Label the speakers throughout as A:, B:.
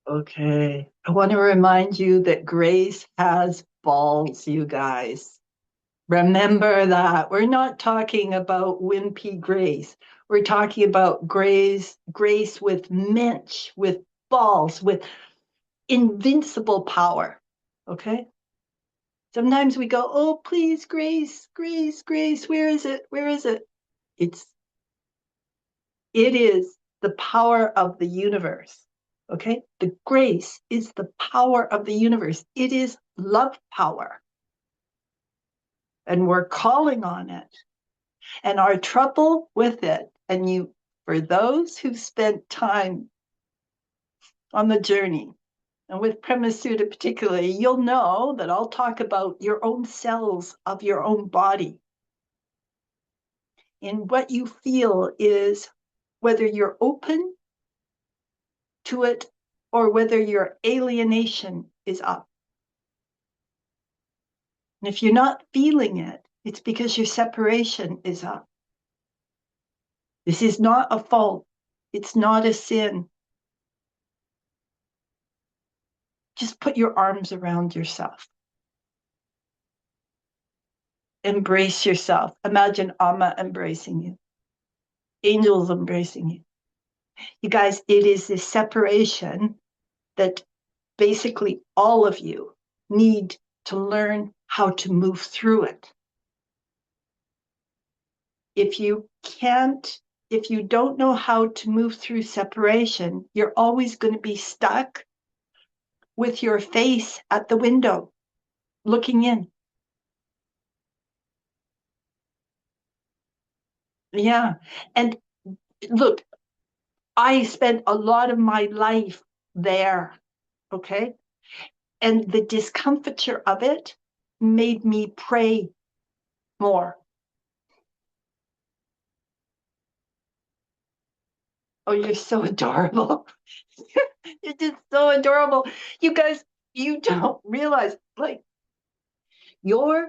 A: Okay. I want to remind you that grace has balls, you guys. Remember that. We're not talking about wimpy grace. We're talking about grace with mensch, with balls, with invincible power. Okay? Sometimes we go, oh, please, grace, grace, grace. Where is it? Where is it? It's it is the power of the universe. Okay? The grace is the power of the universe. It is love power. And we're calling on it. And our trouble with it, and you, for those who've spent time on the journey, and with Prema Sutta particularly, you'll know that I'll talk about your own cells of your own body. And what you feel is whether you're open to it or whether your alienation is up. And if you're not feeling it, it's because your separation is up. This is not a fault. It's not a sin. Just put your arms around yourself. Embrace yourself. Imagine Amma embracing you, angels embracing you. You guys, it is this separation that basically all of you need to learn how to move through it. If you can't, if you don't know how to move through separation, you're always going to be stuck with your face at the window, looking in. Yeah. And look, I spent a lot of my life there. Okay. And the discomfiture of it made me pray more. Oh, you're so adorable. You're just so adorable. You guys, you don't realize, like, your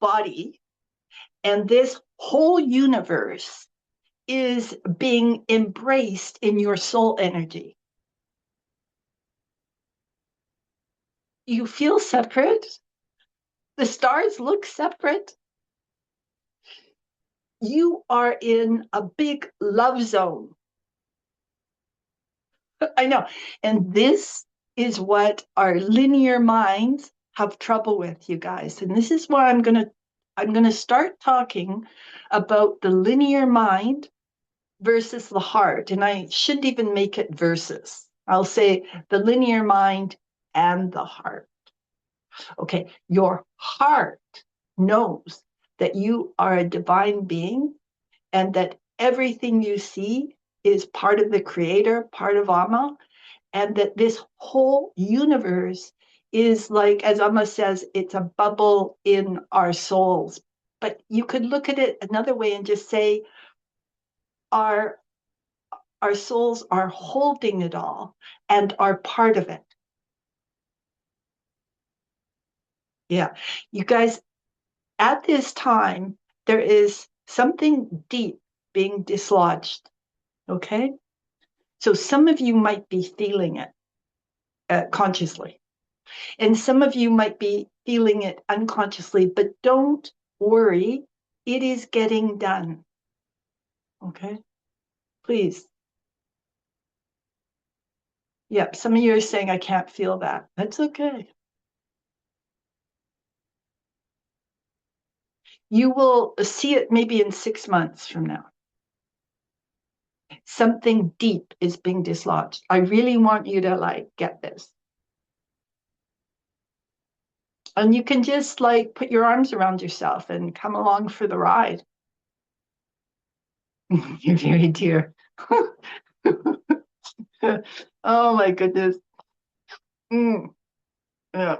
A: body and this whole universe is being embraced in your soul energy. You feel separate. The stars look separate. You are in a big love zone. I know. And this is what our linear minds have trouble with, you guys. And this is why I'm going to start talking about the linear mind versus the heart. And I shouldn't even make it versus. I'll say the linear mind and the heart. Okay, your heart knows that you are a divine being and that everything you see is part of the creator, part of Amma, and that this whole universe is like, as Amma says, it's a bubble in our souls. But you could look at it another way and just say our our souls are holding it all and are part of it. Yeah. You guys, at this time, there is something deep being dislodged. Okay. So some of you might be feeling it consciously, and some of you might be feeling it unconsciously, but don't worry. It is getting done. Okay. Please. Yep. Some of you are saying, I can't feel that. That's okay. You will see it maybe in 6 months from now. Something deep is being dislodged. I really want you to like get this. And you can just like put your arms around yourself and come along for the ride. You're very dear. Oh my goodness. Yeah.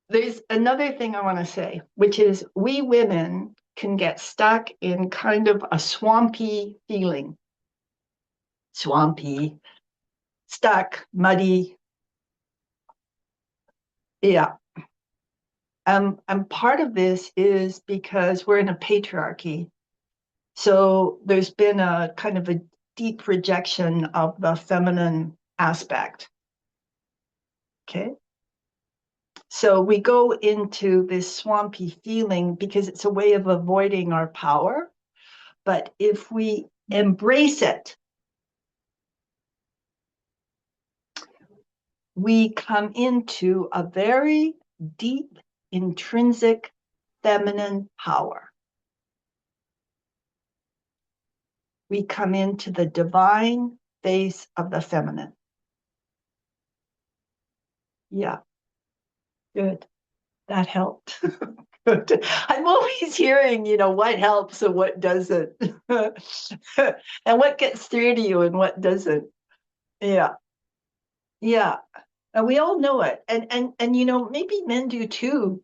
A: There's another thing I want to say, which is we women can get stuck in kind of a swampy feeling. Swampy, stuck, muddy. Yeah. And part of this is because we're in a patriarchy. So there's been a kind of a deep projection of the feminine aspect. Okay. So we go into this swampy feeling because it's a way of avoiding our power. But if we embrace it, we come into a very deep, intrinsic feminine power. We come into the divine face of the feminine. Yeah, good. That helped. Good. I'm always hearing, what helps and what doesn't, and what gets through to you and what doesn't. Yeah, yeah. And we all know it. And maybe men do too.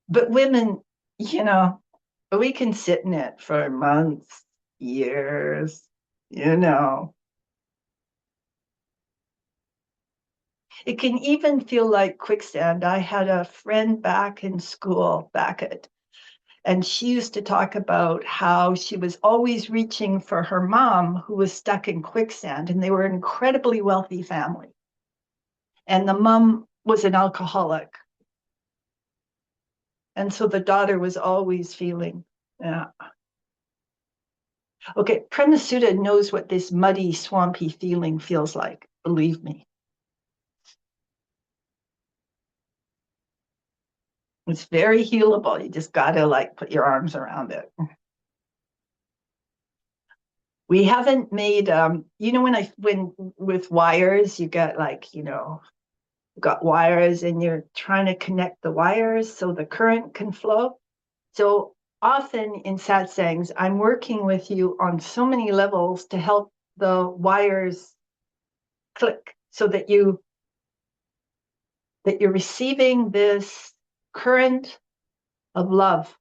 A: But women, we can sit in it for months, years, you know. It can even feel like quicksand. I had a friend back in school, and she used to talk about how she was always reaching for her mom, who was stuck in quicksand, and they were an incredibly wealthy family. And the mom was an alcoholic. And so the daughter was always feeling, yeah. Okay, Prema Sutta knows what this muddy, swampy feeling feels like, believe me. It's very healable. You just gotta put your arms around it. We haven't made, when with wires, you got got wires and you're trying to connect the wires so the current can flow. So often in satsangs, I'm working with you on so many levels to help the wires click so that you're receiving this current of love.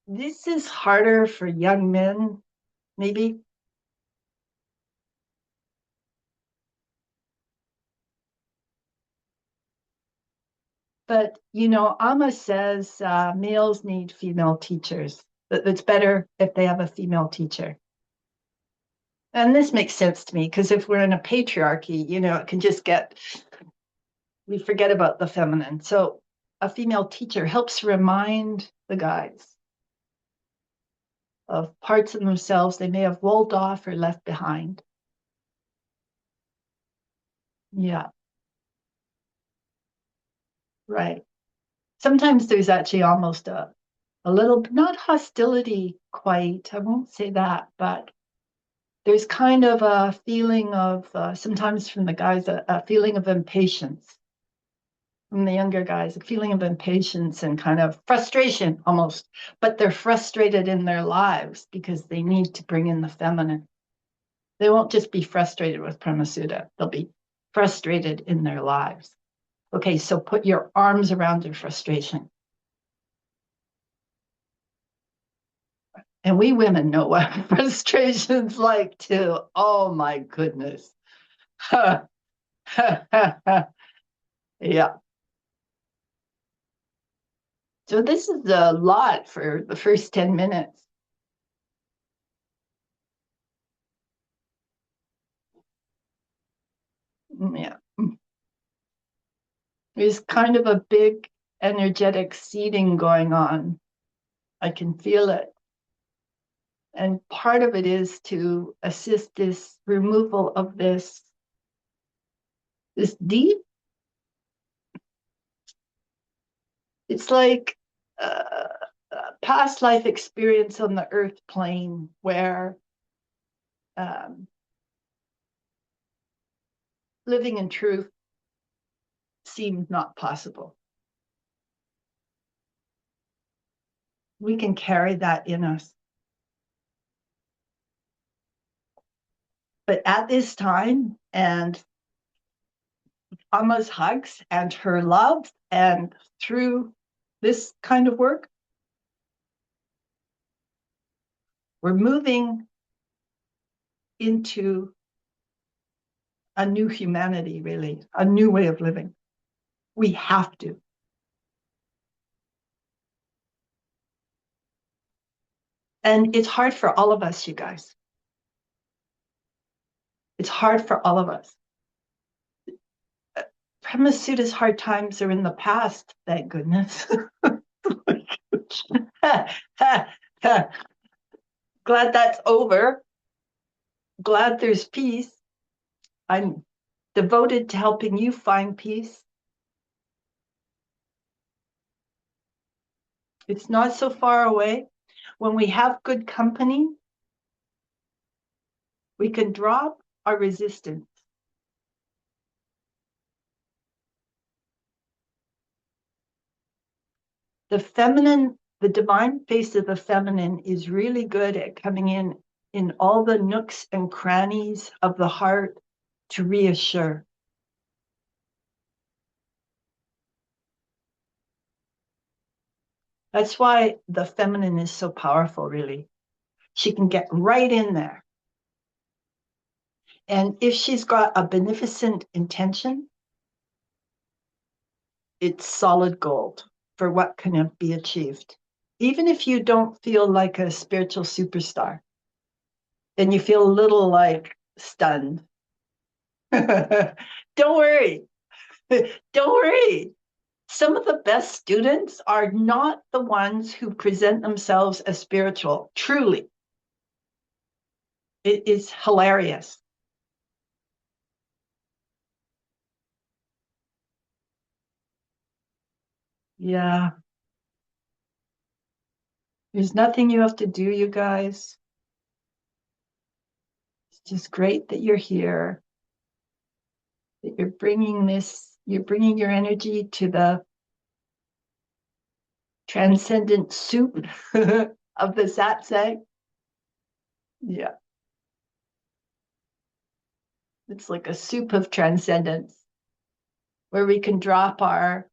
A: This is harder for young men, maybe. But, Amma says males need female teachers. It's better if they have a female teacher. And this makes sense to me because if we're in a patriarchy, it can just we forget about the feminine. So a female teacher helps remind the guys of parts of themselves they may have walled off or left behind. Yeah, right. Sometimes there's actually almost a little, not hostility quite, I won't say that, but there's kind of a feeling of, sometimes from the guys, a feeling of impatience. From the younger guys, a feeling of impatience and kind of frustration almost, but they're frustrated in their lives because they need to bring in the feminine. They won't just be frustrated with Prema Sutta, they'll be frustrated in their lives. Okay, so put your arms around your frustration. And we women know what frustration's like too. Oh my goodness. Yeah. So this is a lot for the first 10 minutes. Yeah. There's kind of a big energetic seeding going on. I can feel it. And part of it is to assist this removal of this deep, it's like a past life experience on the earth plane where living in truth seemed not possible. We can carry that in us. But at this time, and Amma's hugs and her love, and through this kind of work, we're moving into a new humanity, really, a new way of living. We have to. And it's hard for all of us, you guys. It's hard for all of us. Premasuta's hard times are in the past, thank goodness. Glad that's over. Glad there's peace. I'm devoted to helping you find peace. It's not so far away. When we have good company, we can drop our resistance. The feminine, the divine face of the feminine is really good at coming in all the nooks and crannies of the heart to reassure. That's why the feminine is so powerful, really. She can get right in there. And if she's got a beneficent intention, it's solid gold for what can be achieved. Even if you don't feel like a spiritual superstar and you feel a little like stunned, don't worry. Don't worry. Some of the best students are not the ones who present themselves as spiritual, truly. It is hilarious. Yeah. There's nothing you have to do, you guys. It's just great that you're here, that you're bringing your energy to the transcendent soup of the satsang. Yeah. It's like a soup of transcendence where we can drop our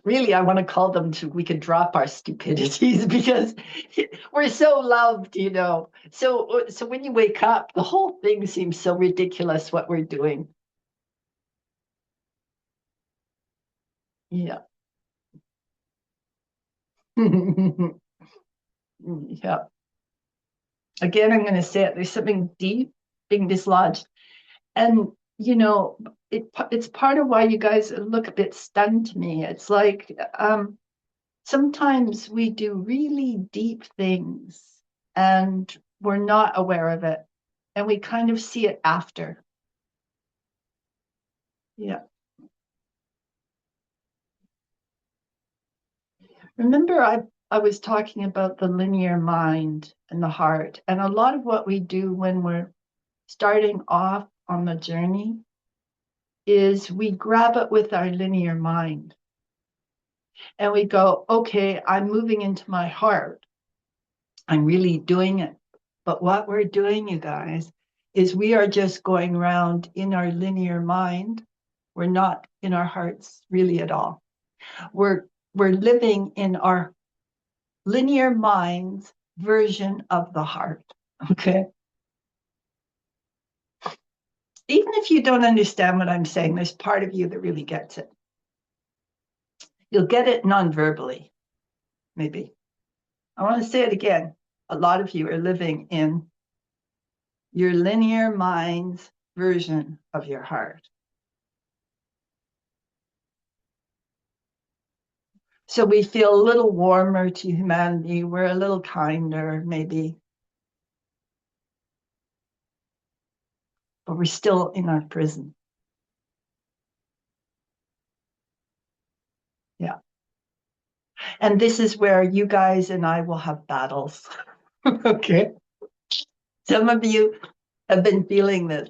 A: really, I want to call them we can drop our stupidities because we're so loved. So when you wake up, the whole thing seems so ridiculous what we're doing. Yeah. Yeah. Again, I'm going to say it. There's something deep being dislodged. And, it's part of why you guys look a bit stunned to me. It's like sometimes we do really deep things and we're not aware of it. And we kind of see it after. Yeah. Remember, I was talking about the linear mind and the heart. And a lot of what we do when we're starting off on the journey is we grab it with our linear mind and we go, okay, I'm moving into my heart. I'm really doing it. But what we're doing, you guys, is we are just going around in our linear mind. We're not in our hearts really at all. We're living in our linear mind's version of the heart. Okay. Even if you don't understand what I'm saying, there's part of you that really gets it. You'll get it non-verbally, maybe. I want to say it again. A lot of you are living in your linear mind's version of your heart. So we feel a little warmer to humanity. We're a little kinder, maybe. But we're still in our prison. Yeah. And this is where you guys and I will have battles. Okay. Some of you have been feeling this.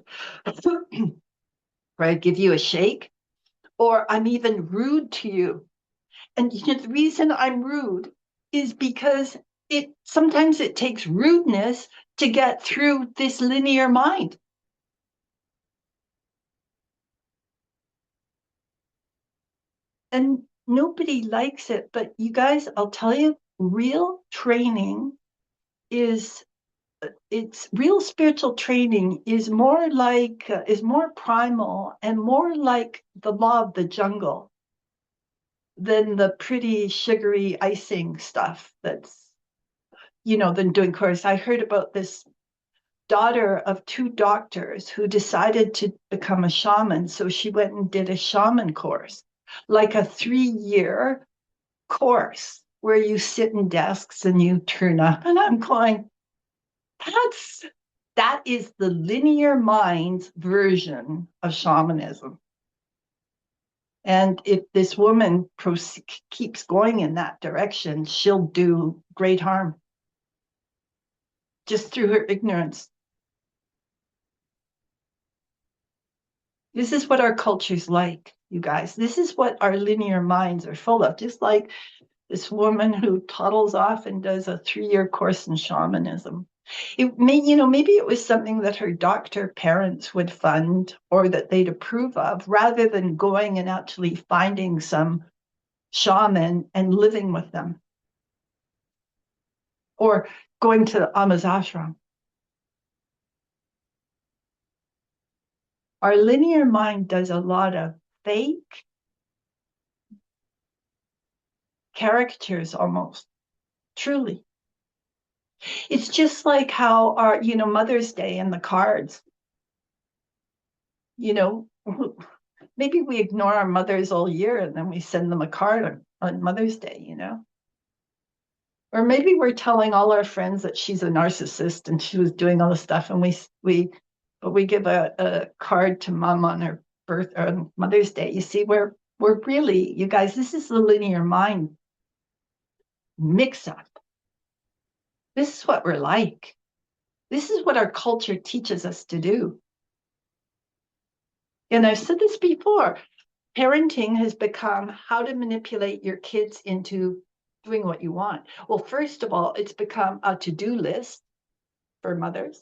A: Where I give you a shake, or I'm even rude to you. And the reason I'm rude is because sometimes it takes rudeness to get through this linear mind. And nobody likes it, but you guys, I'll tell you, real training is it's real spiritual training is more like is more primal and more like the law of the jungle than the pretty sugary icing stuff that's than doing course. I heard about this daughter of two doctors who decided to become a shaman, so she went and did a shaman course, like a 3-year course where you sit in desks and you turn up. And I'm going, that is the linear mind's version of shamanism. And if this woman keeps going in that direction, she'll do great harm just through her ignorance. This is what our culture's like, you guys. This is what our linear minds are full of. Just like this woman who toddles off and does a 3-year course in shamanism. It may, maybe it was something that her doctor parents would fund or that they'd approve of, rather than going and actually finding some shaman and living with them, or going to Amma's ashram. Our linear mind does a lot of fake caricatures, almost, truly. It's just like how our, Mother's Day and the cards, maybe we ignore our mothers all year and then we send them a card on Mother's Day, Or maybe we're telling all our friends that she's a narcissist and she was doing all this stuff, and we give a card to Mom on her on Mother's Day. You see, we're really, you guys, this is the linear mind mix up. This is what we're like. This is what our culture teaches us to do. And I've said this before, parenting has become how to manipulate your kids into doing what you want. Well, first of all, it's become a to-do list for mothers.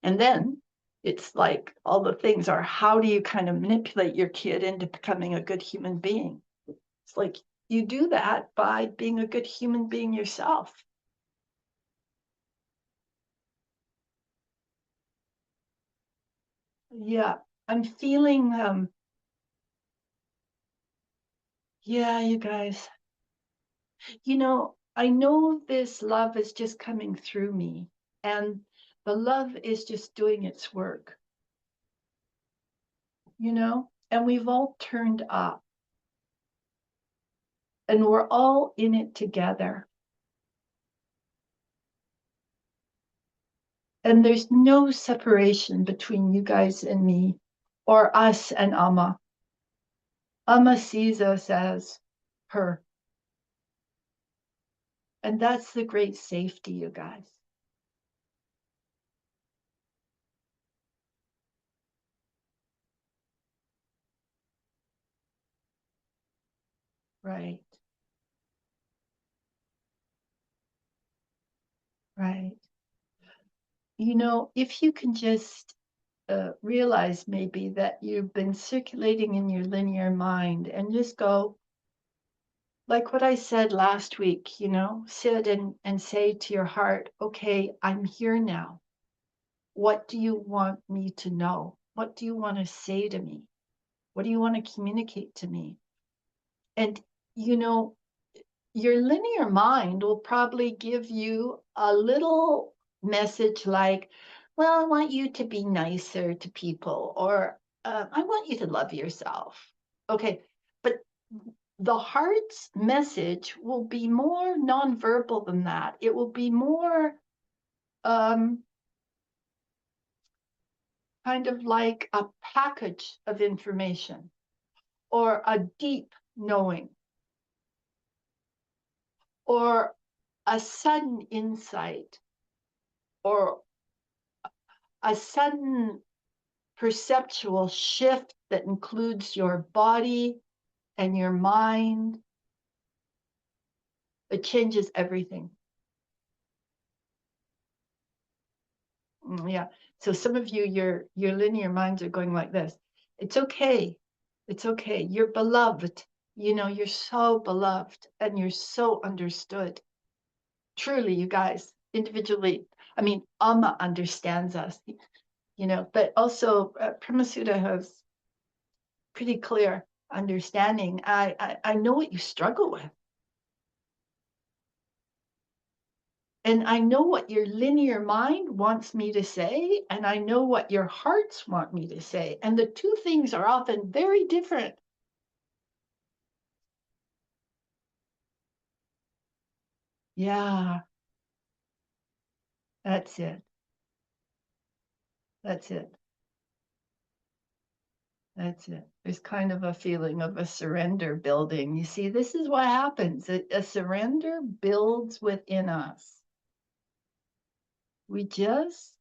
A: And then it's like all the things are, how do you kind of manipulate your kid into becoming a good human being? It's like you do that by being a good human being yourself. Yeah, I'm feeling, yeah, you guys, I know this love is just coming through me, and the love is just doing its work, and we've all turned up, and we're all in it together. And there's no separation between you guys and me, or us and Amma. Amma sees us as her. And that's the great safety, you guys. Right. Right. If you can just realize maybe that you've been circulating in your linear mind and just go, like what I said last week, sit and say to your heart, okay, I'm here now. What do you want me to know? What do you want to say to me? What do you want to communicate to me? And, your linear mind will probably give you a little message like, well, I want you to be nicer to people, or I want you to love yourself. Okay, but the heart's message will be more nonverbal than that. It will be more kind of like a package of information, or a deep knowing, or a sudden insight, or a sudden perceptual shift that includes your body and your mind. It changes everything. Yeah. So some of you, your linear minds are going like this. It's okay. It's okay. You're beloved. You're so beloved and you're so understood. Truly, you guys, individually, I mean, Amma understands us, but also Pramasudha has pretty clear understanding. I know what you struggle with. And I know what your linear mind wants me to say, and I know what your hearts want me to say. And the two things are often very different. Yeah, that's it. That's it. That's it. There's kind of a feeling of a surrender building. You see, this is what happens. A surrender builds within us. We just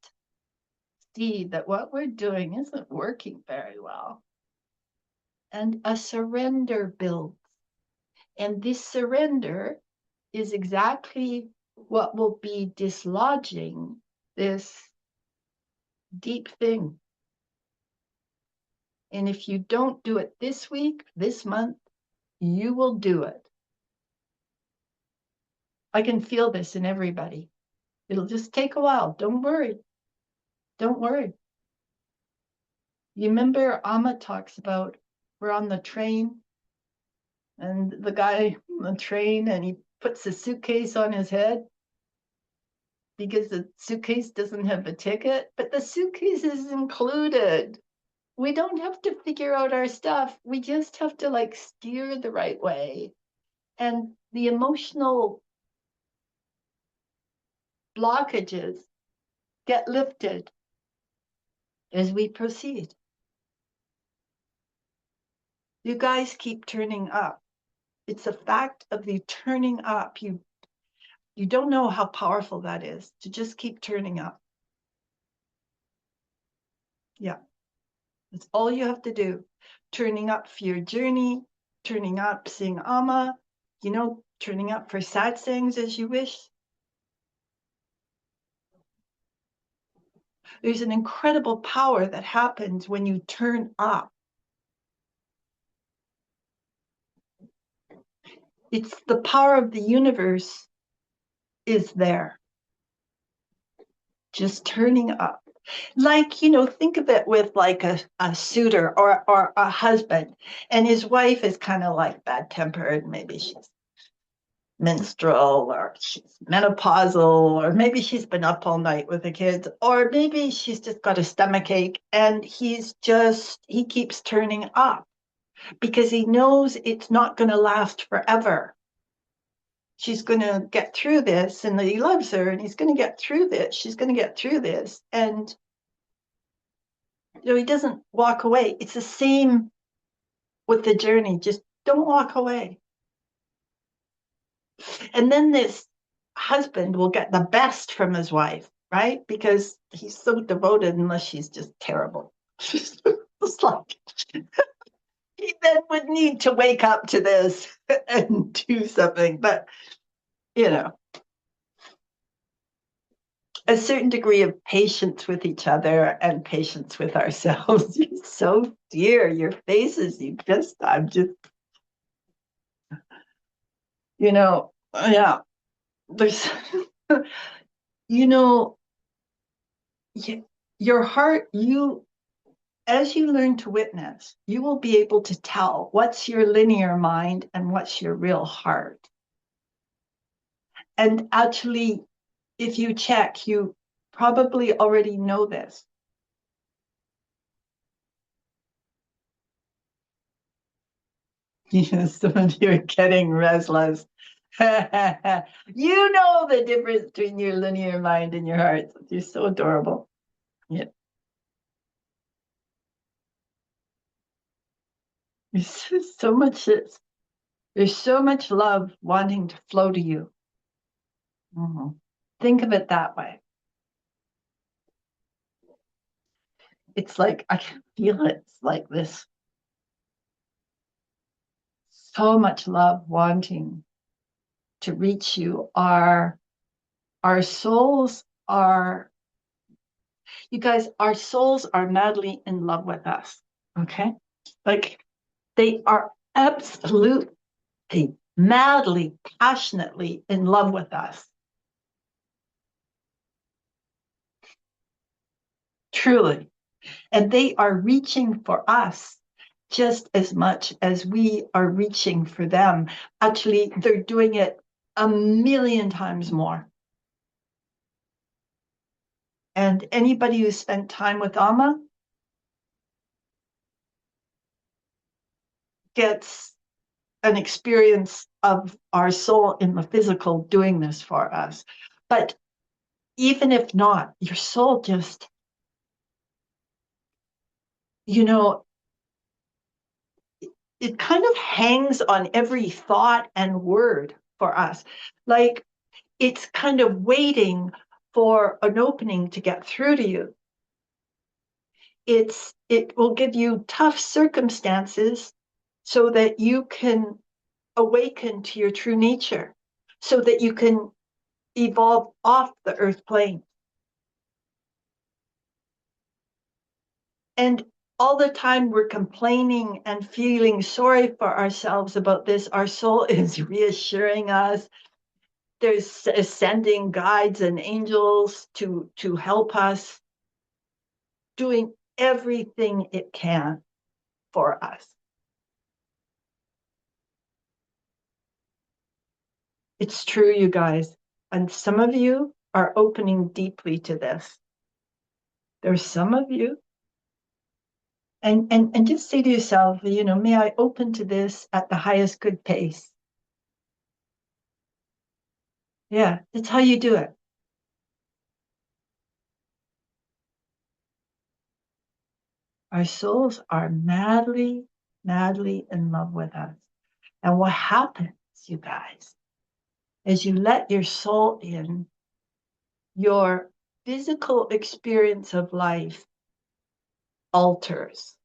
A: see that what we're doing isn't working very well. And a surrender builds. And this surrender is exactly what will be dislodging this deep thing. And if you don't do it this week, this month, you will do it. I can feel this in everybody. It'll just take a while. Don't worry. Don't worry. You remember Amma talks about we're on the train and the guy on the train and he puts a suitcase on his head because the suitcase doesn't have a ticket, but the suitcase is included. We don't have to figure out our stuff. We just have to steer the right way. And the emotional blockages get lifted as we proceed. You guys keep turning up. It's a fact of the turning up. You don't know how powerful that is to just keep turning up. Yeah. That's all you have to do. Turning up for your journey, turning up seeing Amma, turning up for satsangs as you wish. There's an incredible power that happens when you turn up. It's the power of the universe is there. Just turning up. Think of it with a suitor or a husband, and his wife is kind of bad tempered. Maybe she's menstrual or she's menopausal, or maybe she's been up all night with the kids, or maybe she's just got a stomach ache and he keeps turning up because he knows it's not going to last forever. She's going to get through this, and that he loves her, and he's going to get through this. She's going to get through this. And he doesn't walk away. It's the same with the journey. Just don't walk away. And then this husband will get the best from his wife, right? Because he's so devoted, unless she's just terrible. It's he then would need to wake up to this and do something. But, a certain degree of patience with each other and patience with ourselves. You're so dear. Your faces, I'm just, yeah. There's, your heart, as you learn to witness, you will be able to tell what's your linear mind and what's your real heart. And actually, if you check, you probably already know this. Some of you are getting restless. You know the difference between your linear mind and your heart. You're so adorable. Yeah. There's so much love wanting to flow to you. Mm-hmm. Think of it that way. It's like I can feel it. It's like this. So much love wanting to reach you. Our souls are, you guys, our souls are madly in love with us. Okay? They are absolutely, madly, passionately in love with us. truly. And they are reaching for us just as much as we are reaching for them. Actually, they're doing it a million times more. And anybody who spent time with Amma gets an experience of our soul in the physical doing this for us. But even if not, your soul just, you know, it kind of hangs on every thought and word for us. Like it's kind of waiting for an opening to get through to you. It will give you tough circumstances so that you can awaken to your true nature, so that you can evolve off the earth plane. And all the time we're complaining and feeling sorry for ourselves about this, our soul is reassuring us. There's sending guides and angels to help us, doing everything it can for us. It's true, you guys. And some of you are opening deeply to this. There's some of you. And just say to yourself, you know, may I open to this at the highest good pace? Yeah, that's how you do it. Our souls are madly, madly in love with us. And what happens, you guys, is you let your soul in, your physical experience of life alters.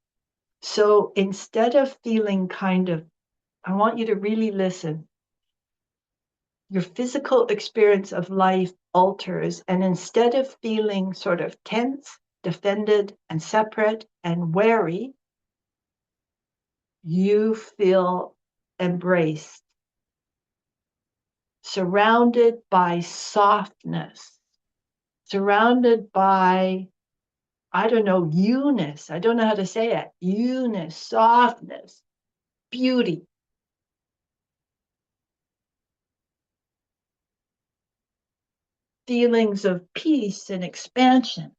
A: So instead of feeling kind of, I want you to really listen. Your physical experience of life alters. And instead of feeling sort of tense, defended, and separate and wary, you feel embraced, surrounded by softness, surrounded by, I don't know, you-ness. I don't know how to say it. You-ness, softness, beauty. Feelings of peace and expansion.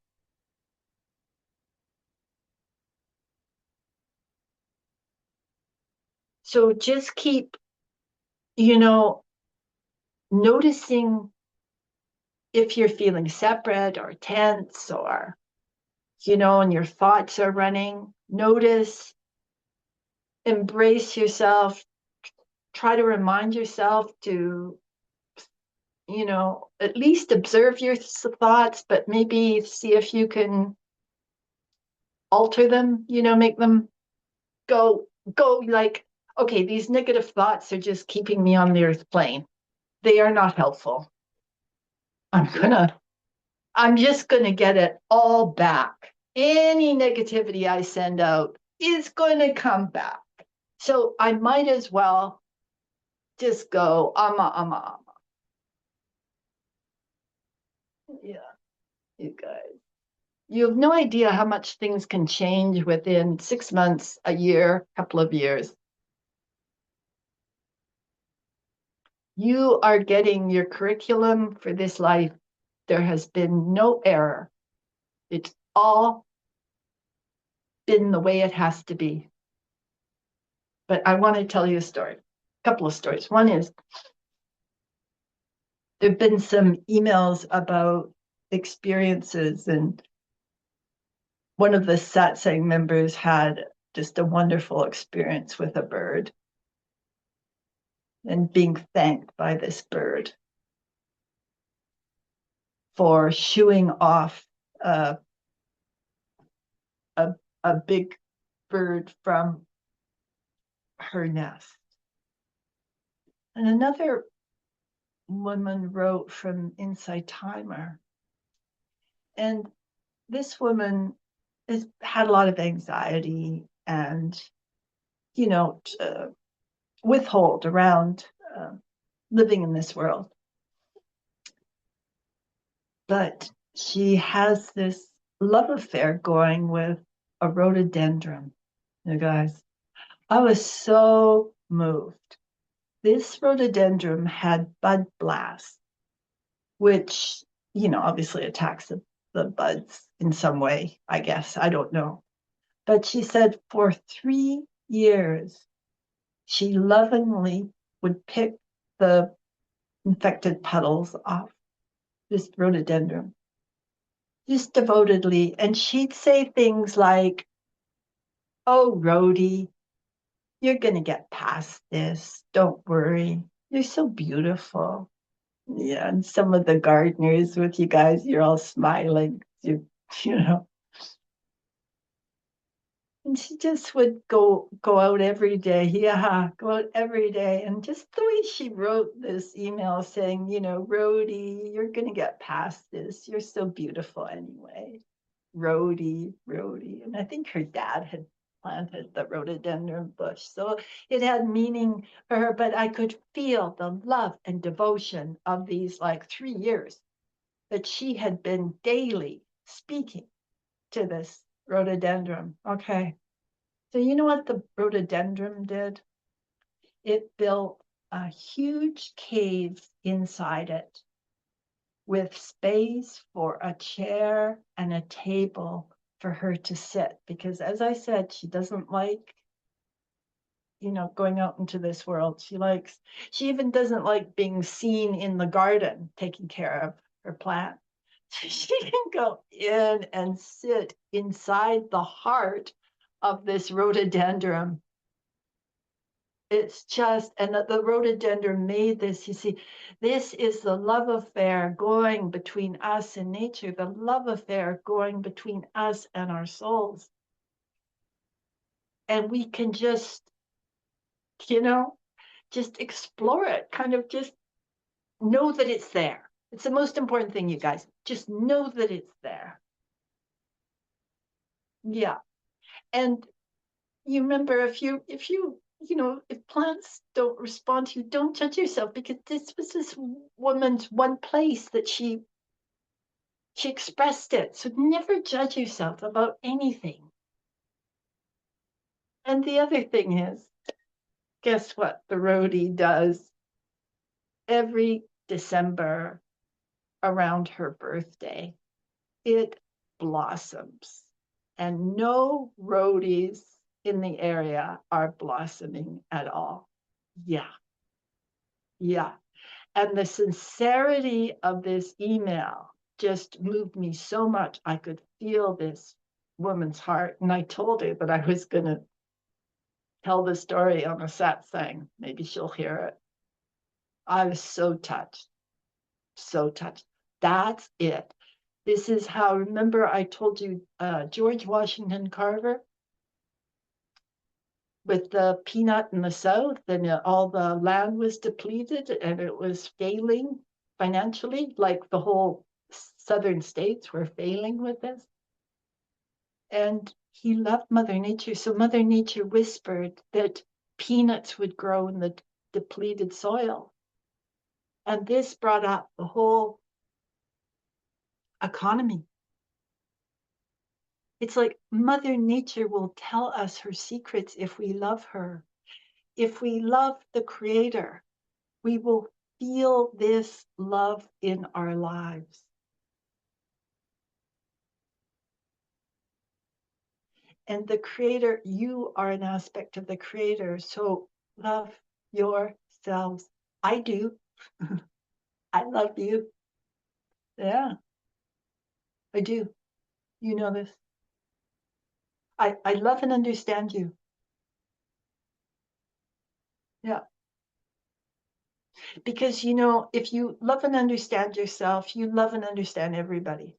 A: So just keep, you know, noticing if you're feeling separate or tense or, you know, and your thoughts are running. Notice, embrace yourself, try to remind yourself to, you know, at least observe your thoughts, but maybe see if you can alter them, you know, make them go like, okay, these negative thoughts are just keeping me on the earth plane. They are not helpful. I'm just gonna get it all back. Any negativity I send out is gonna come back. So I might as well just go, Amma, Amma, Amma. Yeah, you guys. You have no idea how much things can change within 6 months, a year, couple of years. You are getting your curriculum for this life. There has been no error. It's all been the way it has to be. But I want to tell you a story, a couple of stories. One is there have been some emails about experiences, and one of the satsang members had just a wonderful experience with a bird and being thanked by this bird for shooing off a, a, a big bird from her nest. And another woman wrote from Inside Timer. And this woman has had a lot of anxiety and, you know, withhold around living in this world. But she has this love affair going with a rhododendron, you guys. I was so moved. This rhododendron had bud blast, which, obviously attacks the buds in some way, I guess. I don't know. But she said for 3 years, she lovingly would pick the infected petals off this rhododendron, just devotedly. And she'd say things like, "Oh, Rhodie, you're going to get past this. Don't worry. You're so beautiful." Yeah. And some of the gardeners with you guys, you're all smiling. You know, and she just would go out every day. Yeah, go out every day. And just the way she wrote this email saying, Rhodie, you're gonna get past this. You're so beautiful anyway. Rhodie, Rhodie. And I think her dad had planted the rhododendron bush. So it had meaning for her, but I could feel the love and devotion of these like 3 years that she had been daily speaking to this rhododendron. Okay. So you know what the rhododendron did? It built a huge cave inside it with space for a chair and a table for her to sit. Because as I said, she doesn't like, going out into this world. She even doesn't like being seen in the garden taking care of her plant. She can go in and sit inside the heart of this rhododendron. It's just, and the rhododendron made this, you see, this is the love affair going between us and nature, the love affair going between us and our souls. And we can you know, just explore it, kind of just know that it's there. It's the most important thing, you guys. Just know that it's there. Yeah. And you remember if plants don't respond to you, don't judge yourself, because this was this woman's one place that she expressed it. So never judge yourself about anything. And the other thing is, guess what the Rhodie does every December around her birthday? It blossoms. And no Rhodies in the area are blossoming at all. Yeah, yeah. And the sincerity of this email just moved me so much. I could feel this woman's heart. And I told her that I was going to tell the story on a satsang. Maybe she'll hear it. I was so touched, so touched. That's it. This is how, remember I told you George Washington Carver with the peanut in the South, and all the land was depleted and it was failing financially, like the whole southern states were failing with this. And he loved Mother Nature. So Mother Nature whispered that peanuts would grow in the depleted soil. And this brought up the whole economy. It's like Mother Nature will tell us her secrets if we love her. If we love the Creator, we will feel this love in our lives. And the Creator, you are an aspect of the Creator. So love yourselves. I do. I love you. Yeah, I do. You know this. I love and understand you. Yeah. Because, if you love and understand yourself, you love and understand everybody.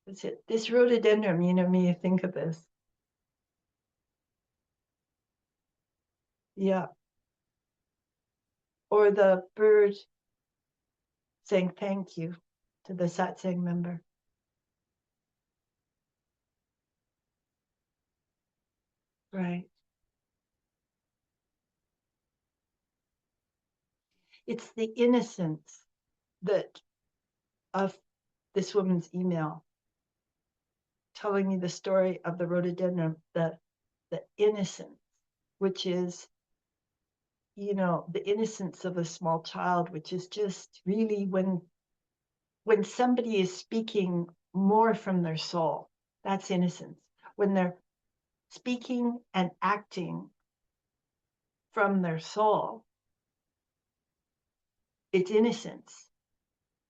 A: That's it. This rhododendron, me think of this. Yeah. Or the bird saying thank you to the satsang member. Right. It's the innocence that of this woman's email telling me the story of the rhododendron, the innocence, which is, you know, the innocence of a small child, which is just really when somebody is speaking more from their soul, that's innocence. When they're speaking and acting from their soul, it's innocence.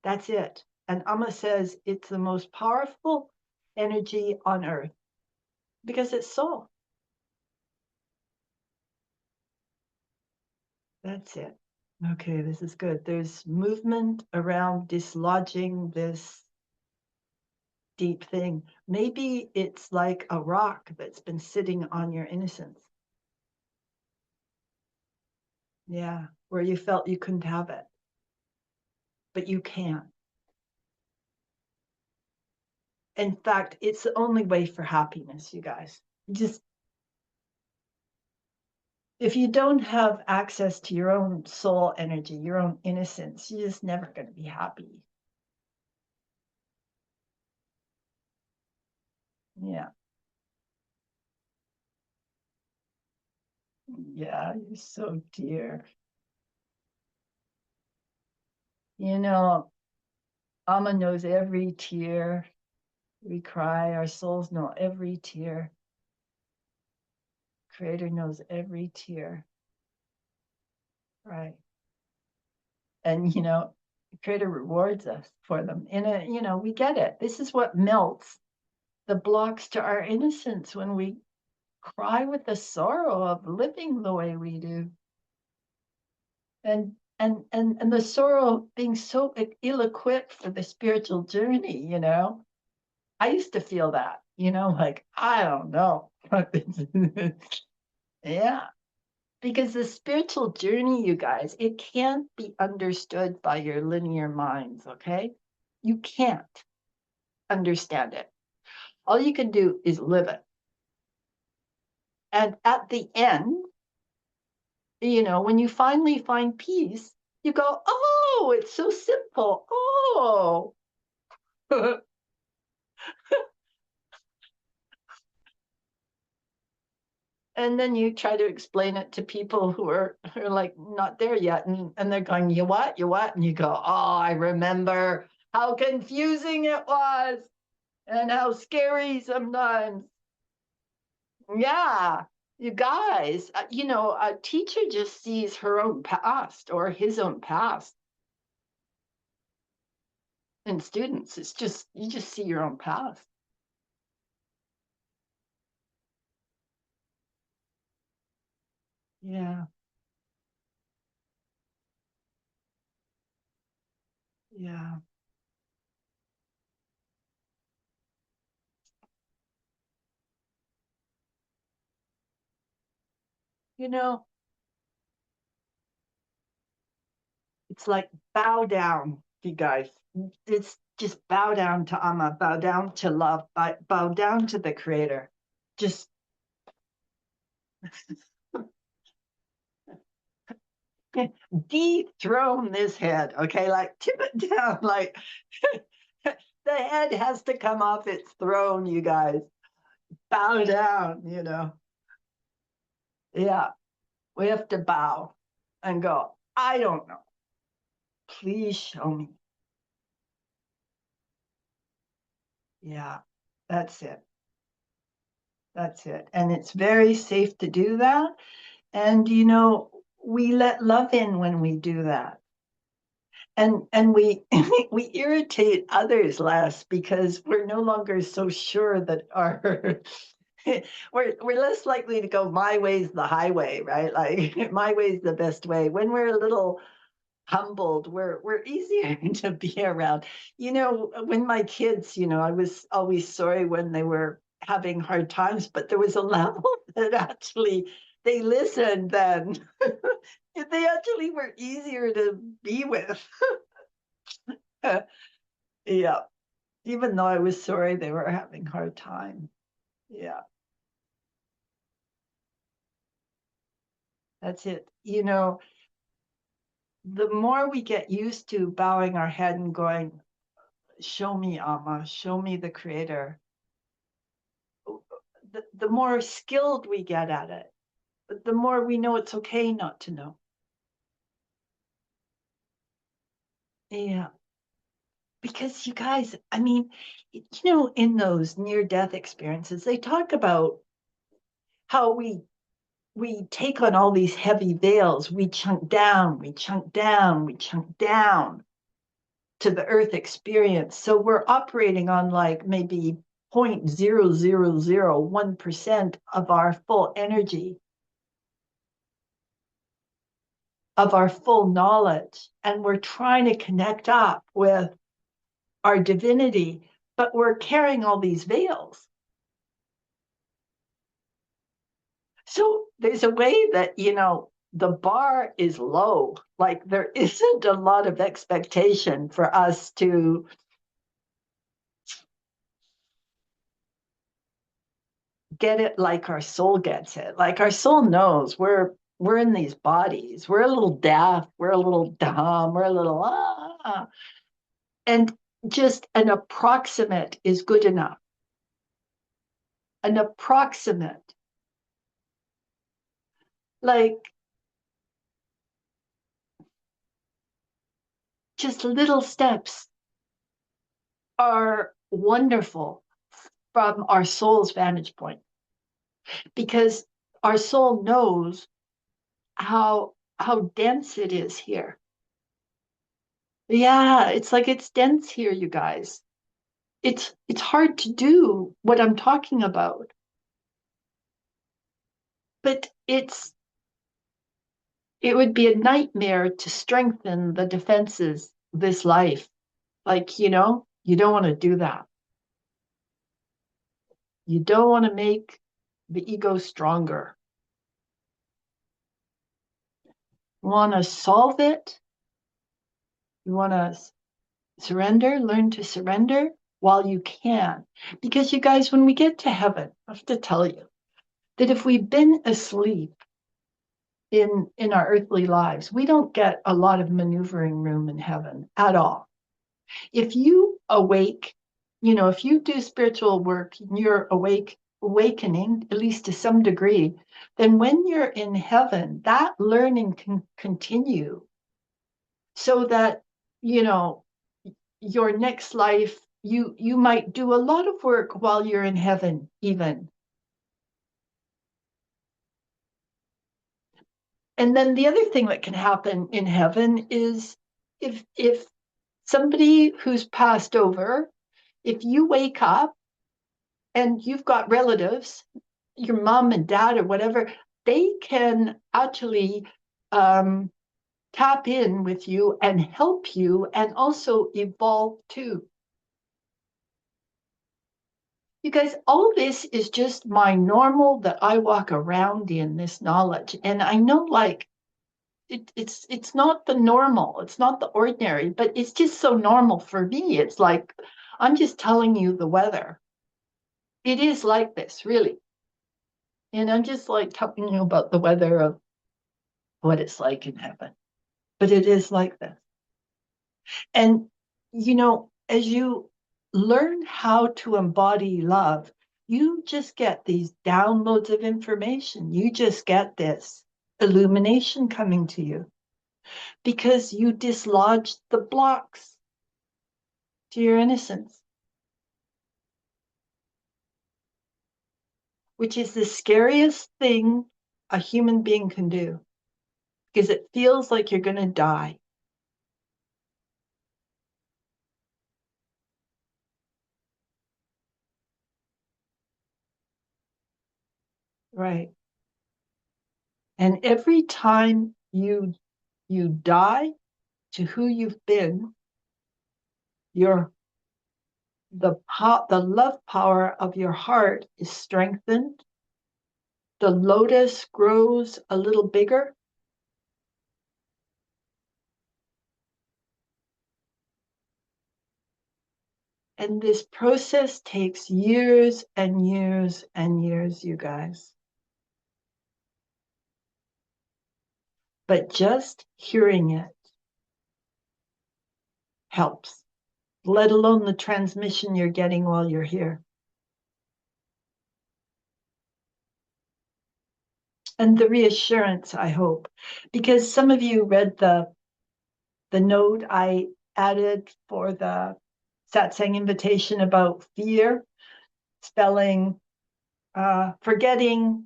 A: That's it. And Amma says it's the most powerful energy on earth because it's soul. That's it. Okay, this is good. There's movement around dislodging this deep thing. Maybe it's like a rock that's been sitting on your innocence. Yeah, where you felt you couldn't have it, but you can. In fact, it's the only way for happiness, you guys. Just if you don't have access to your own soul energy, your own innocence, you're just never going to be happy. Yeah. Yeah, you're so dear. You know, Amma knows every tear we cry. Our souls know every tear. Creator knows every tear. Right. And, you know, Creator rewards us for them. You know, we get it. This is what melts the blocks to our innocence when we cry with the sorrow of living the way we do. And the sorrow of being so ill-equipped for the spiritual journey, you know. I used to feel that, you know, like, I don't know. Yeah. Because the spiritual journey, you guys, it can't be understood by your linear minds, okay? You can't understand it. All you can do is live it. And at the end, you know, when you finally find peace, you go, oh, it's so simple. Oh. And then you try to explain it to people who are like not there yet, and they're going, you what, you what, and you go, oh, I remember how confusing it was and how scary sometimes. Yeah, you guys, you know, a teacher just sees her own past or his own past. And students, it's just you just see your own past. Yeah, yeah. You know, it's like bow down, you guys. It's just bow down to Amma, bow down to love, bow down to the creator. Just dethrone this head, okay? Like tip it down, like the head has to come off its throne, you guys. Bow down, you know. Yeah, we have to bow and go, I don't know. Please show me. Yeah, that's it. That's it. And it's very safe to do that. And, you know, we let love in when we do that. And we we irritate others less because we're no longer so sure that our we're less likely to go my way's the highway, right? Like my way's the best way. When we're a little humbled, we're easier to be around. You know, when my kids, you know, I was always sorry when they were having hard times, but there was a level that actually they listened then. They actually were easier to be with. Yeah, even though I was sorry they were having hard time. Yeah, that's it. You know, the more we get used to bowing our head and going, show me, Amma, show me the creator, the more skilled we get at it, the more we know it's okay not to know. Yeah. Because you guys, I mean, in those near-death experiences, they talk about how we take on all these heavy veils, we chunk down, we chunk down, we chunk down to the earth experience. So we're operating on like maybe 0.0001% of our full energy, of our full knowledge. And we're trying to connect up with our divinity, but we're carrying all these veils. So there's a way that, the bar is low. Like there isn't a lot of expectation for us to get it like our soul gets it. Like our soul knows we're in these bodies. We're a little deaf, we're a little dumb, we're a little and just an approximate is good enough. An approximate. Like just little steps are wonderful from our soul's vantage point, because our soul knows how dense it is here. Yeah, it's like it's dense here, you guys. It's hard to do what I'm talking about, but it would be a nightmare to strengthen the defenses this life. Like, you don't want to do that. You don't want to make the ego stronger. You want to solve it. You want to surrender, learn to surrender while you can. Because you guys, when we get to heaven, I have to tell you that if we've been asleep in our earthly lives, we don't get a lot of maneuvering room in heaven at all. If you awake, if you do spiritual work and you're awakening, at least to some degree, then when you're in heaven, that learning can continue so that, your next life, you might do a lot of work while you're in heaven, even. And then the other thing that can happen in heaven is if somebody who's passed over, if you wake up and you've got relatives, your mom and dad or whatever, they can actually tap in with you and help you and also evolve too. You guys, all this is just my normal that I walk around in, this knowledge. And I know like it's not the normal, it's not the ordinary, but it's just so normal for me. It's like I'm just telling you the weather. It is like this, really. And I'm just like telling you about the weather of what it's like in heaven. But it is like this. And, as you learn how to embody love, you just get these downloads of information. You just get this illumination coming to you because you dislodged the blocks to your innocence, which is the scariest thing a human being can do because it feels like you're going to die. Right. And every time you die to who you've been, your the love power of your heart is strengthened. The lotus grows a little bigger. And this process takes years and years and years, you guys. But just hearing it helps, let alone the transmission you're getting while you're here. And the reassurance, I hope, because some of you read the note I added for the satsang invitation about fear, spelling, forgetting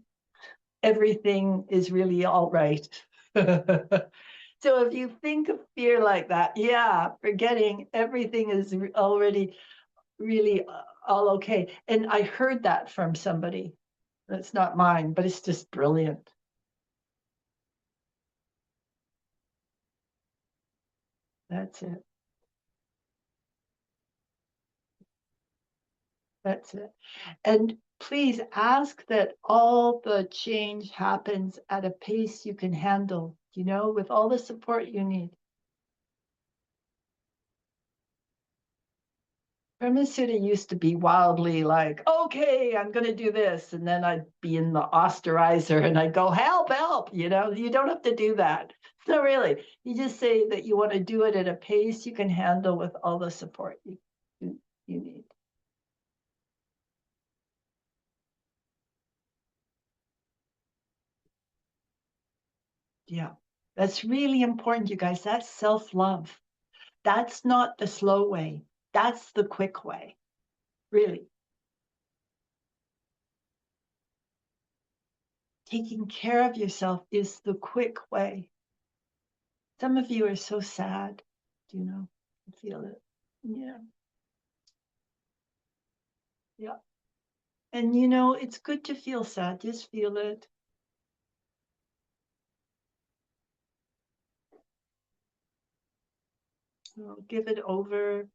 A: everything is really all right. So if you think of fear like that, yeah, forgetting everything is already really all okay. And I heard that from somebody. That's not mine, but it's just brilliant. That's it. That's it. And please ask that all the change happens at a pace you can handle, with all the support you need. Brahmasutra used to be wildly like, okay, I'm going to do this. And then I'd be in the austerizer and I'd go, help, help. You don't have to do that. No, really. You just say that you want to do it at a pace you can handle with all the support you need. Yeah, that's really important, you guys. That's self-love. That's not the slow way. That's the quick way, really. Taking care of yourself is the quick way. Some of you are so sad, I feel it. Yeah. Yeah. And it's good to feel sad. Just feel it. Give it over.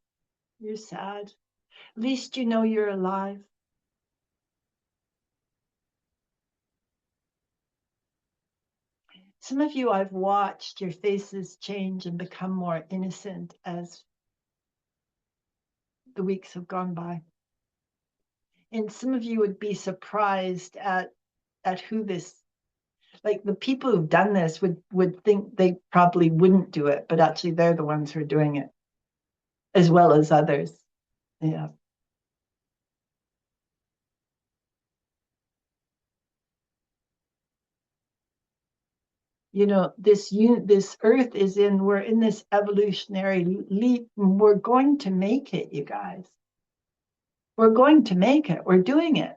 A: You're sad. At least you know you're alive. Some of you, I've watched your faces change and become more innocent as the weeks have gone by. And some of you would be surprised at who this, like the people who've done this would think they probably wouldn't do it, but actually they're the ones who are doing it, as well as others. Yeah. This earth we're in this evolutionary leap. We're going to make it, you guys. We're going to make it. We're doing it.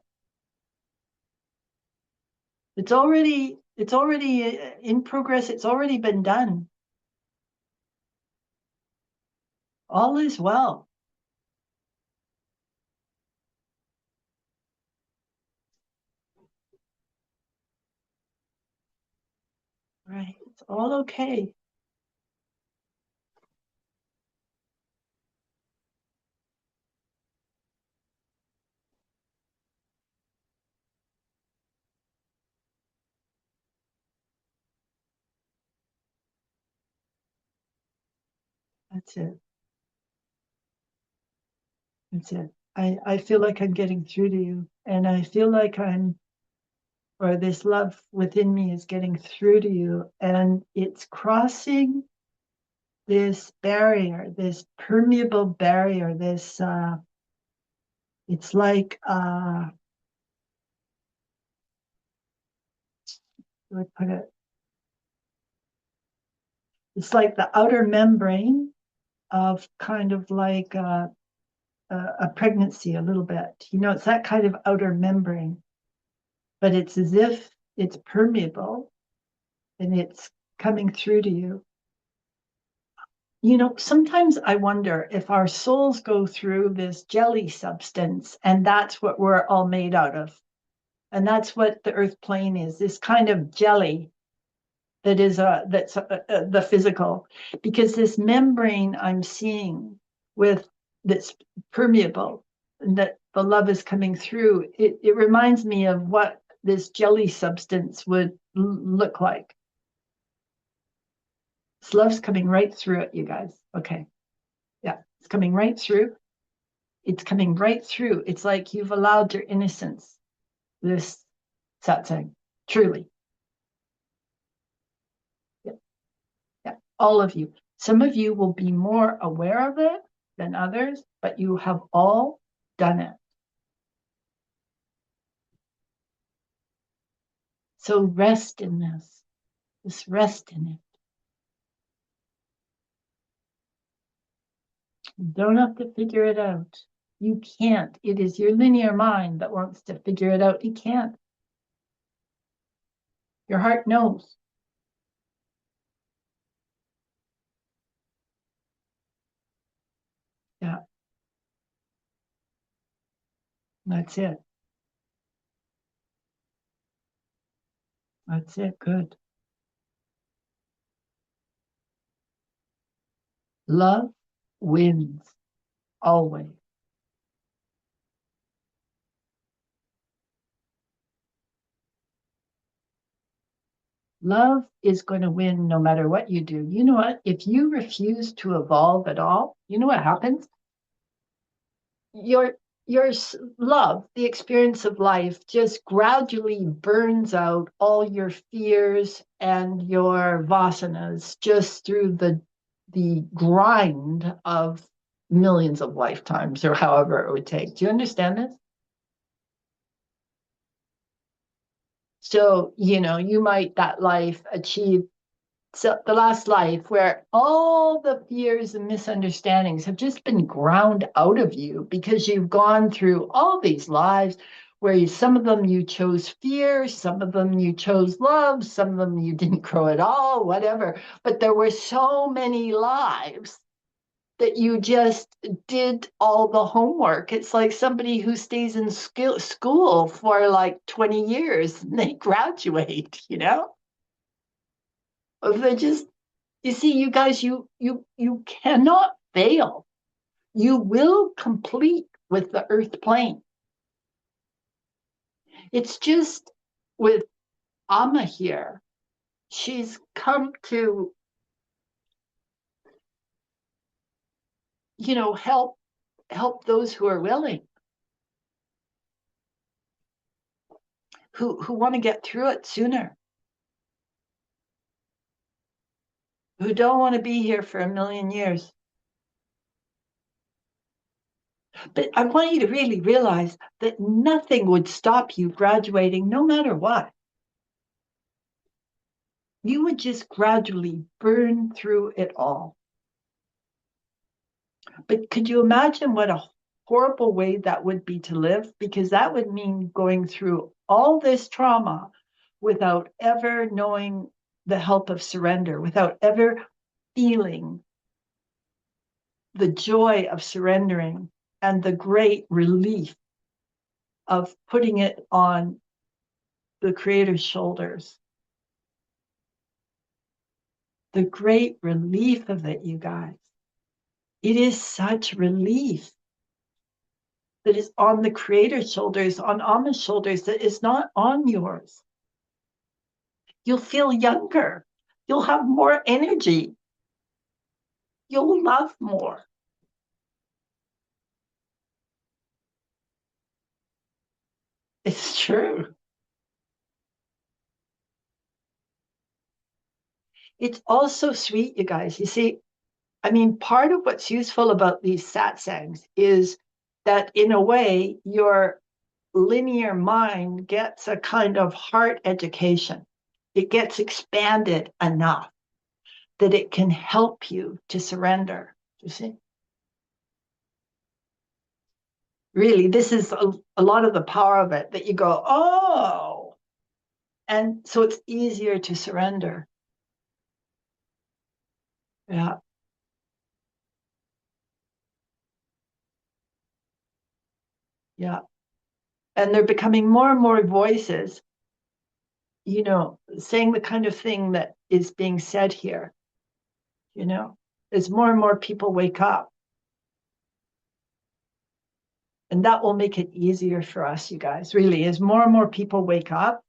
A: It's already in progress. It's already been done. All is well. Right. It's all okay. That's it. That's it. I feel like I'm getting through to you, and I feel like or this love within me is getting through to you, and it's crossing this barrier, this permeable barrier, it's like, how do I put it? It's like the outer membrane of kind of like a pregnancy a little bit. It's that kind of outer membrane, but it's as if it's permeable and it's coming through to you. Sometimes I wonder if our souls go through this jelly substance and that's what we're all made out of. And that's what the earth plane is, this kind of jelly that's the physical, because this membrane I'm seeing that's permeable and that the love is coming through, it reminds me of what this jelly substance would look like. This love's coming right through it, you guys. Okay. Yeah, it's coming right through. It's coming right through. It's like you've allowed your innocence, this satsang, truly. Yeah, yeah, all of you. Some of you will be more aware of it than others, but you have all done it. So rest in this. Just rest in it. You don't have to figure it out. You can't. It is your linear mind that wants to figure it out. You can't. Your heart knows. Yeah, that's it. That's it. Good. Love wins always. Love is going to win no matter what you do. You know what? If you refuse to evolve at all, you know what happens? Your love, the experience of life, just gradually burns out all your fears and your vasanas just through the grind of millions of lifetimes or however it would take. Do you understand this? So, you might that life achieve the last life where all the fears and misunderstandings have just been ground out of you because you've gone through all these lives where some of them you chose fear, some of them you chose love, some of them you didn't grow at all, whatever. But there were so many lives that you just did all the homework. It's like somebody who stays in school for like 20 years and they graduate, They just, you see, you guys, you cannot fail. You will complete with the earth plane. It's just with Amma here, she's come to, help those who are willing, who want to get through it sooner, who don't want to be here for a million years. But I want you to really realize that nothing would stop you graduating no matter what. You would just gradually burn through it all. But could you imagine what a horrible way that would be to live? Because that would mean going through all this trauma without ever knowing the help of surrender, without ever feeling the joy of surrendering and the great relief of putting it on the Creator's shoulders. The great relief of it, you guys. It is such relief that is on the Creator's shoulders, on Amma's shoulders, that is not on yours. You'll feel younger. You'll have more energy. You'll love more. It's true. It's also sweet, you guys. You see, part of what's useful about these satsangs is that in a way, your linear mind gets a kind of heart education. It gets expanded enough that it can help you to surrender. You see? Really, this is a lot of the power of it, that you go, oh, and so it's easier to surrender. Yeah. Yeah. And they're becoming more and more voices, saying the kind of thing that is being said here, as more and more people wake up. And that will make it easier for us, you guys, really. As more and more people wake up,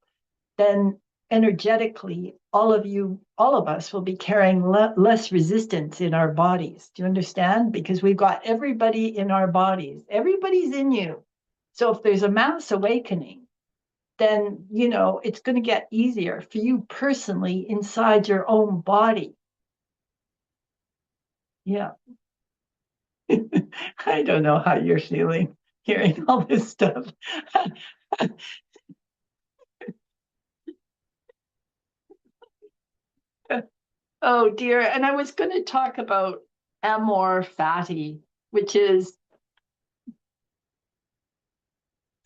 A: then energetically, all of us will be carrying less resistance in our bodies. Do you understand? Because we've got everybody in our bodies. Everybody's in you. So if there's a mass awakening, then, it's going to get easier for you personally inside your own body. Yeah. I don't know how you're feeling hearing all this stuff. Oh dear. And I was going to talk about amor fati, which is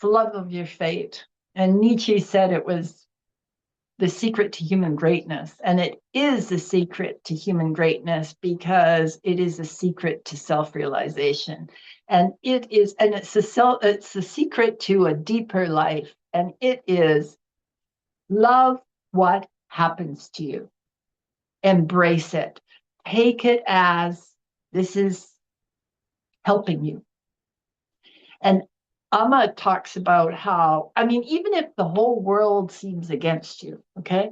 A: the love of your fate. And Nietzsche said it was the secret to human greatness. And it is the secret to human greatness because it is a secret to self-realization. And it's the secret to a deeper life. And it is love what happens to you. Embrace it. Take it as this is helping you. And Amma talks about how, I mean, even if the whole world seems against you, okay,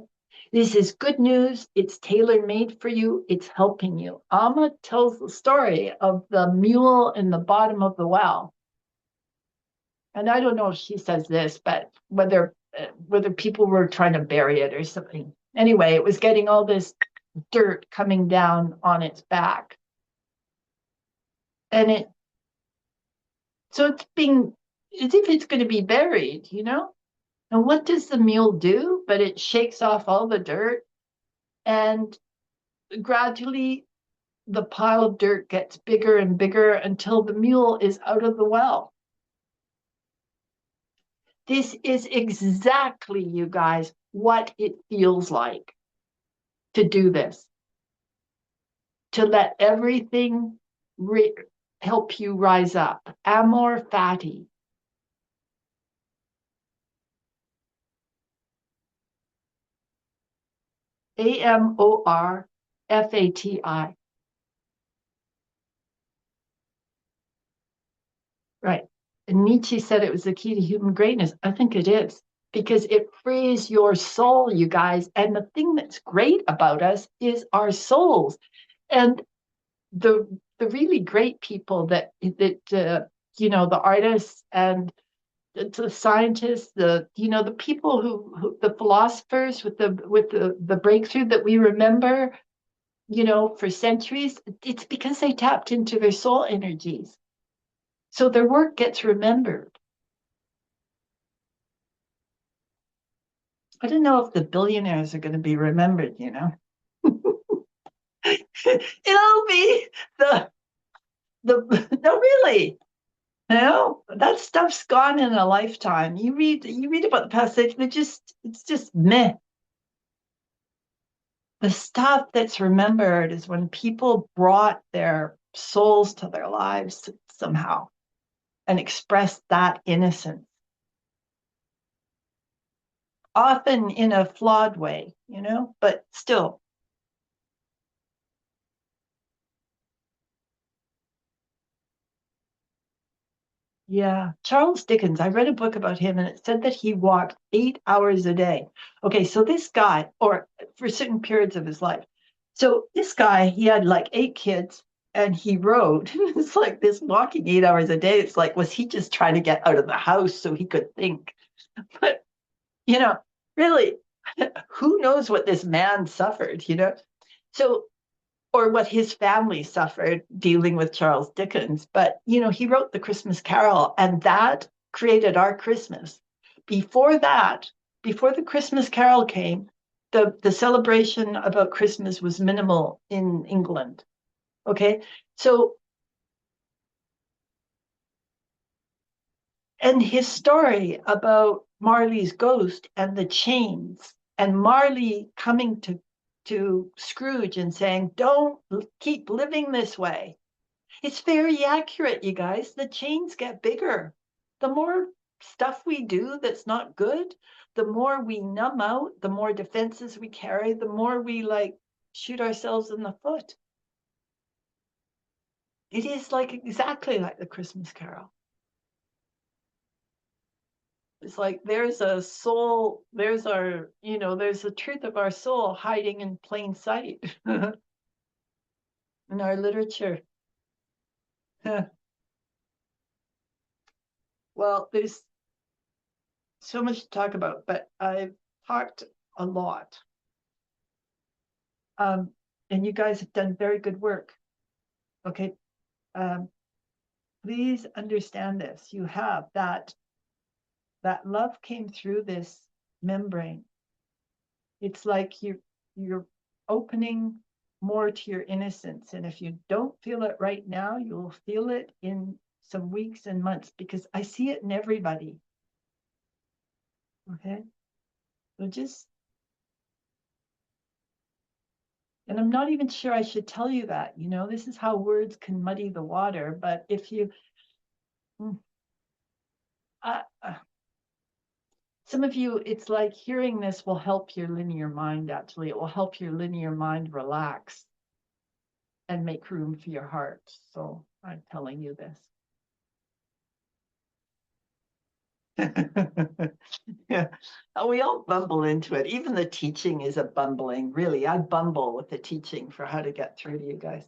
A: this is good news. It's tailor made for you. It's helping you. Amma tells the story of the mule in the bottom of the well. And I don't know if she says this, but whether people were trying to bury it or something. Anyway, it was getting all this dirt coming down on its back. And it's being as if it's going to be buried, you know? And what does the mule do? But it shakes off all the dirt, and gradually the pile of dirt gets bigger and bigger until the mule is out of the well. This is exactly, you guys, what it feels like to do this, to let everything help you rise up. Amor fati. AMORFATI. Right. And Nietzsche said it was the key to human greatness. I think it is because it frees your soul, you guys. And the thing that's great about us is our souls. And the really great people the artists and the scientists, the people the philosophers with the breakthrough that we remember, for centuries, it's because they tapped into their soul energies. So their work gets remembered. I don't know if the billionaires are going to be remembered, It'll be the no, really. That stuff's gone in a lifetime. You read about the past, it's just meh. The stuff that's remembered is when people brought their souls to their lives somehow and expressed that innocence, often in a flawed way, but still. Yeah, Charles Dickens. I read a book about him and it said that he walked 8 hours a day. Okay, so this guy, or for certain periods of his life. So this guy, he had like 8 kids and he rode. It's like this walking 8 hours a day. It's like, was he just trying to get out of the house so he could think? But, you know, really, who knows what this man suffered? So or what his family suffered dealing with Charles Dickens. But, he wrote the Christmas Carol, and that created our Christmas. Before that, before the Christmas Carol came, the celebration about Christmas was minimal in England. Okay. So, and his story about Marley's ghost and the chains, and Marley coming to Scrooge and saying, "Don't keep living this way." It's very accurate, you guys. The chains get bigger. The more stuff we do that's not good, the more we numb out, the more defenses we carry, the more we shoot ourselves in the foot. It is exactly like the Christmas Carol. It's like there's a soul, there's the truth of our soul hiding in plain sight in our literature. Well, there's so much to talk about, but I've talked a lot. And you guys have done very good work. Okay. Um, please understand this. You have that love came through this membrane. It's like you're opening more to your innocence. And if you don't feel it right now, you'll feel it in some weeks and months, because I see it in everybody. Okay. So just, and I'm not even sure I should tell you that, this is how words can muddy the water. But if you, mm, uh, uh, some of you, it's like hearing this will help your linear mind, actually. It will help your linear mind relax and make room for your heart. So I'm telling you this. Yeah, we all bumble into it. Even the teaching is a bumbling, really. I bumble with the teaching for how to get through to you guys.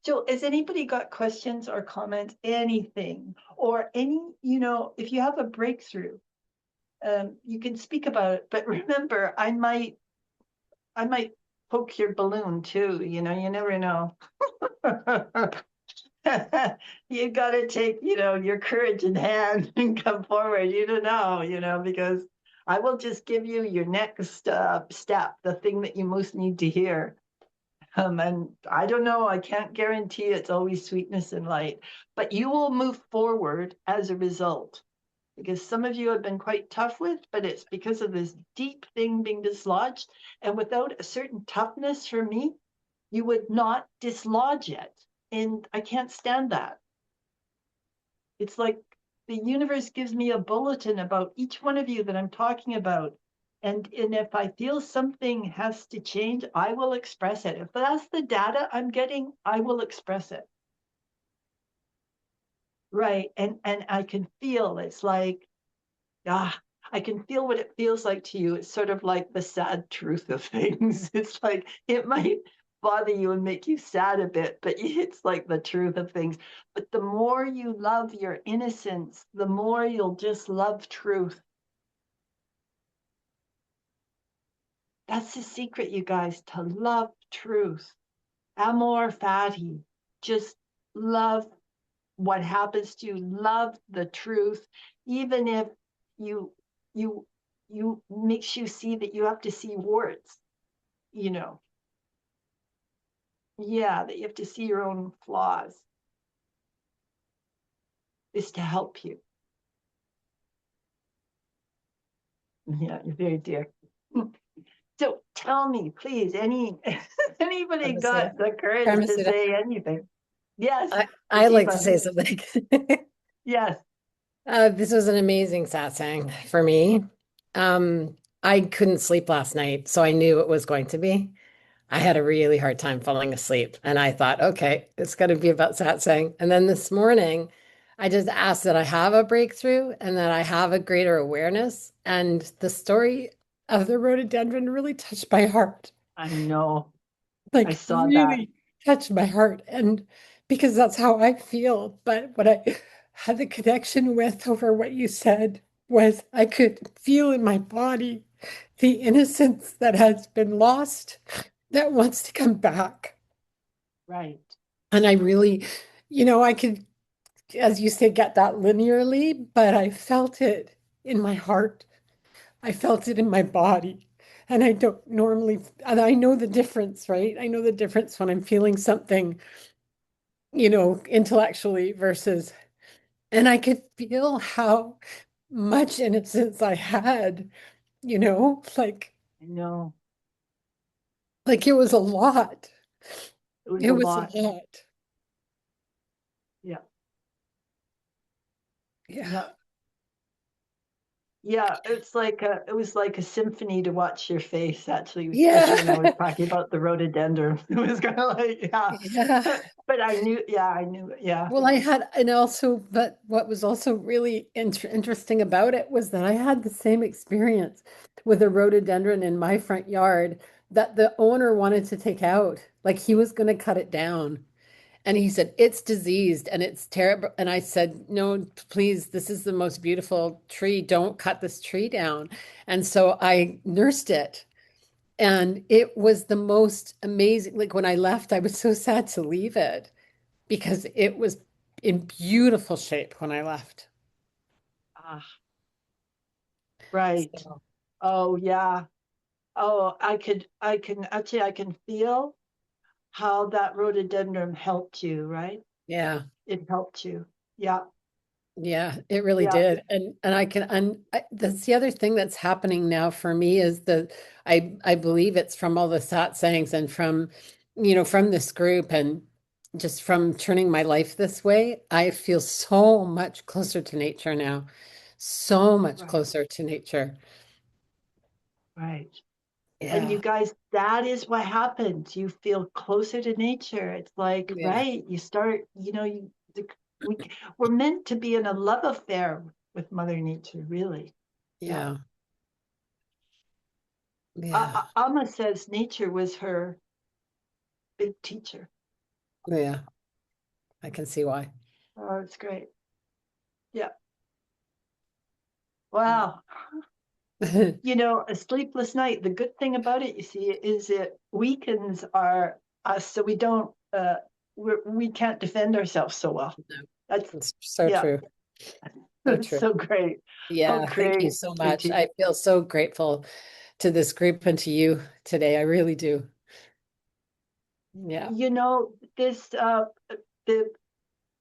A: So has anybody got questions or comments, anything, or if you have a breakthrough, you can speak about it. But remember, I might poke your balloon too. You never know. You got to take, your courage in hand and come forward. You don't know, because I will just give you your next step, the thing that you most need to hear. And I don't know, I can't guarantee it's always sweetness and light, but you will move forward as a result. Because some of you have been quite tough with, but it's because of this deep thing being dislodged. And without a certain toughness for me, you would not dislodge it. And I can't stand that. It's like the universe gives me a bulletin about each one of you that I'm talking about. And if I feel something has to change, I will express it. If that's the data I'm getting, I will express it. Right. And I can feel it's like, I can feel what it feels like to you. It's sort of like the sad truth of things. It's like it might bother you and make you sad a bit, but it's like the truth of things. But the more you love your innocence, the more you'll just love truth. That's the secret, you guys, to love truth. Amor fati. Just love what happens to you. Love the truth, even if you you makes you see that you have to see warts, you know. Yeah, that you have to see your own flaws, is to help you. Yeah, you're very dear. So tell me, please, anybody got the courage to
B: Pharmaceutical.
A: say anything? Yes,
B: I like to
A: Eva.
B: say something.
A: Yes.
B: This was an amazing satsang for me. I couldn't sleep last night, so I knew it was going to be. I had a really hard time falling asleep, and I thought, okay, it's going to be about satsang. And then this morning, I just asked that I have a breakthrough and that I have a greater awareness. And the story of the rhododendron really touched my heart.
A: I know. I
B: Like
A: saw that.
B: really touched my heart. And because that's how I feel. But what I had the connection with over what you said was I could feel in my body the innocence that has been lost that wants to come back.
A: Right.
B: And I really, I could, as you say, get that linearly, but I felt it in my heart. I felt it in my body. And I don't normally, and I know the difference, right? I know the difference when I'm feeling something, intellectually versus, and I could feel how much innocence I had, like,
A: I know.
B: like it was a lot.
A: It was
B: It
A: a
B: was a
A: lot.
B: lot.
A: Yeah.
B: Yeah.
A: Yeah. Yeah, it was like a symphony to watch your face, actually, especially when I was
B: Yeah.
A: talking about the rhododendron. It was kind of like, yeah.
B: Yeah.
A: But I knew it. Yeah.
B: Well, I had, and also, but what was also really interesting about it was that I had the same experience with a rhododendron in my front yard that the owner wanted to take out. Like he was going to cut it down. And he said, it's diseased and it's terrible. And I said, no, please, this is the most beautiful tree. Don't cut this tree down. And so I nursed it. And it was the most amazing. Like when I left, I was so sad to leave it. because it was in beautiful shape when I left.
A: Ah, right.
B: So,
A: Oh, yeah. Oh, actually, I can feel how that rhododendron helped you, right?
B: yeah.
A: It helped you. Yeah,
B: Yeah, it really
A: yeah,
B: did. And I can that's the other thing that's happening now for me is I believe it's from all the satsangs and from from this group and just from turning my life this way, I feel so much closer to nature now. So much
A: right,
B: closer to nature.
A: right. And you
B: Yeah.
A: guys, that is what happens. You feel closer to nature. It's like,
B: Yeah.
A: right, you start, we, we're meant to be in a love affair with Mother Nature, really. Yeah.
B: Yeah. Yeah.
A: Amma says nature was her big teacher.
B: Yeah. I can see why.
A: Oh, it's great. Yeah. Wow. A sleepless night, the good thing about it, you see, is it weakens our us so we don't we can't defend ourselves so well. That's
B: It's so
A: yeah,
B: true. So
A: that's
B: true.
A: so great. Oh,
B: Yeah, thank
A: great,
B: you so much.
A: Pretty.
B: I feel so grateful to this group and to you today. I really do. Yeah.
A: This the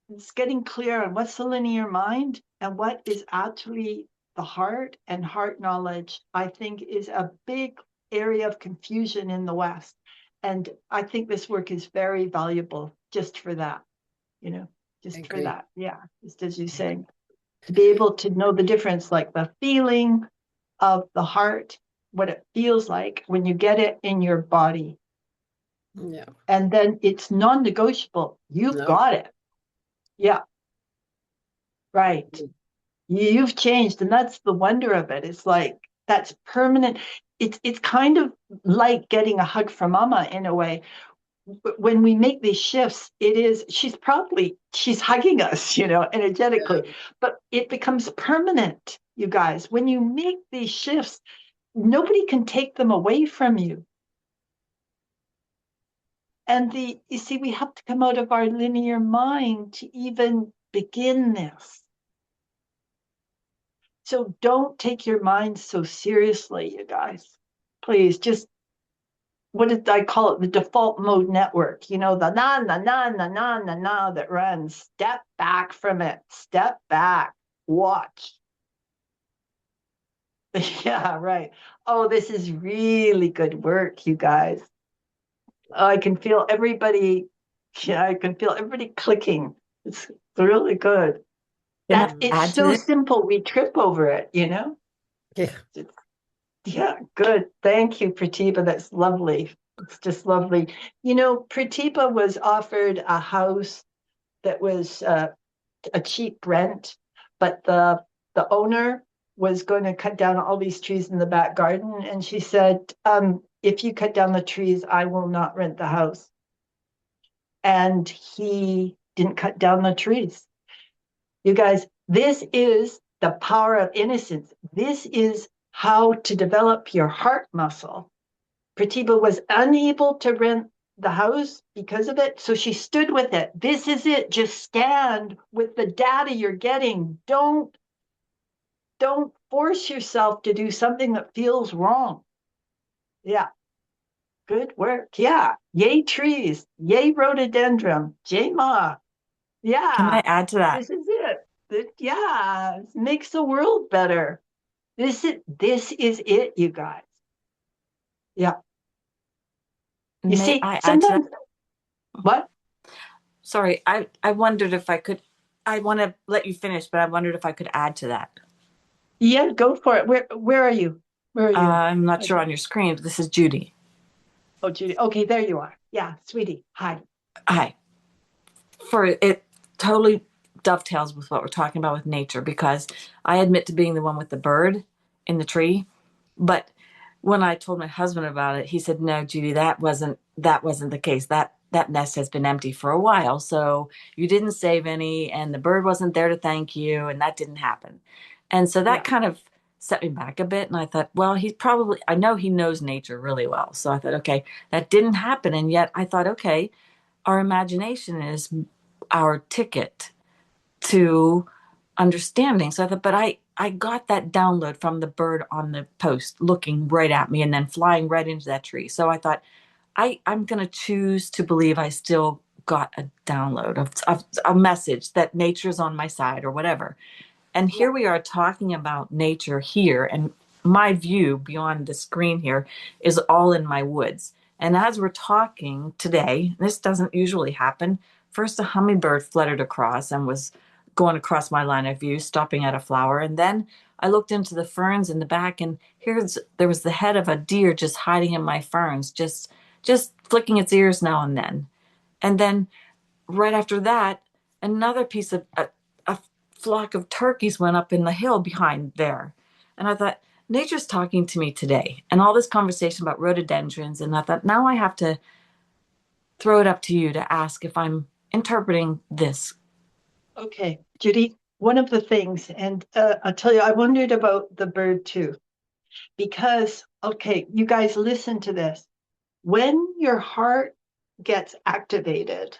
A: it's getting clear on what's the linear mind and what is actually the heart and heart knowledge, I think is a big area of confusion in the West. And I think this work is very valuable just for that, you know,
B: I
A: just for
B: agree.
A: that. Yeah, just as you
B: I agree.
A: saying, to be able to know the difference, like the feeling of the heart, what it feels like when you get it in your body.
B: Yeah.
A: And then it's non-negotiable. You've
B: No.
A: got it. Yeah, right. You've changed, and that's the wonder of it. It's like that's permanent. It's kind of like getting a hug from Mama in a way. When we make these shifts, it is she's hugging us,
B: Yeah.
A: energetically, but it becomes permanent, you guys. When you make these shifts, nobody can take them away from you. And the you see, we have to come out of our linear mind to even begin this. So don't take your mind so seriously, you guys. Please, just what did I call it? The default mode network, the na na na na na na na that runs. Step back from it. Step back. Watch. Yeah, right. Oh, this is really good work, you guys. Oh, I can feel everybody. Yeah, I can feel everybody clicking. It's really good.
C: Can I
B: Mm.
A: It's
C: add to
A: so
C: this?
A: simple. We trip over it.
B: Yeah.
A: Yeah, good. Thank you, Pratibha. That's lovely. It's just lovely. Pratibha was offered a house that was a cheap rent, but the owner was going to cut down all these trees in the back garden, and she said, "If you cut down the trees, I will not rent the house." And he didn't cut down the trees. You guys, this is the power of innocence. This is how to develop your heart muscle. Pratibha was unable to rent the house because of it, so she stood with it. This is it. Just stand with the data you're getting. Don't force yourself to do something that feels wrong. Yeah, good work. Yeah, yay trees, yay rhododendron, yay ma.
C: Can I
A: Yeah,
C: add to that?
A: this is it. Yeah, it makes the world better. This is it, you guys. Yeah, you
C: May
A: see,
C: I add to that?
A: sometimes what?
C: Sorry, I wondered if I could. I want to let you finish, but I wondered if I could add to that.
A: Yeah, go for it. Where are you? Where are you?
C: I'm not
A: I
C: sure
A: don't.
C: on your screen, but this is Judy.
A: Oh, Judy. Okay, there you are. Yeah, sweetie. Hi.
C: Hi. For it totally dovetails with what we're talking about with nature because I admit to being the one with the bird in the tree, but when I told my husband about it, he said, "No, Judy, that wasn't the case. That nest has been empty for a while, so you didn't save any, and the bird wasn't there to thank you, and that didn't happen." And so that
A: Yeah,
C: kind of set me back a bit, and I thought, well, I know he knows nature really well, so I thought, okay, that didn't happen, and yet I thought, okay, our imagination is our ticket to understanding. So I thought, but I got that download from the bird on the post looking right at me and then flying right into that tree. So I thought, I'm going to choose to believe I still got a download of a message that nature's on my side or whatever. And here we are talking about nature here, and my view beyond the screen here is all in my woods. And as we're talking today, this doesn't usually happen. First, a hummingbird fluttered across and was going across my line of view, stopping at a flower. And then I looked into the ferns in the back, and there was the head of a deer just hiding in my ferns, just flicking its ears now and then. And then right after that, another piece of a flock of turkeys went up in the hill behind there. And I thought, nature's talking to me today. And all this conversation about rhododendrons. And I thought, now I have to throw it up to you to ask if I'm interpreting this.
A: Okay, Judy, one of the things, and I'll tell you, I wondered about the bird too, because, okay, you guys listen to this. When your heart gets activated,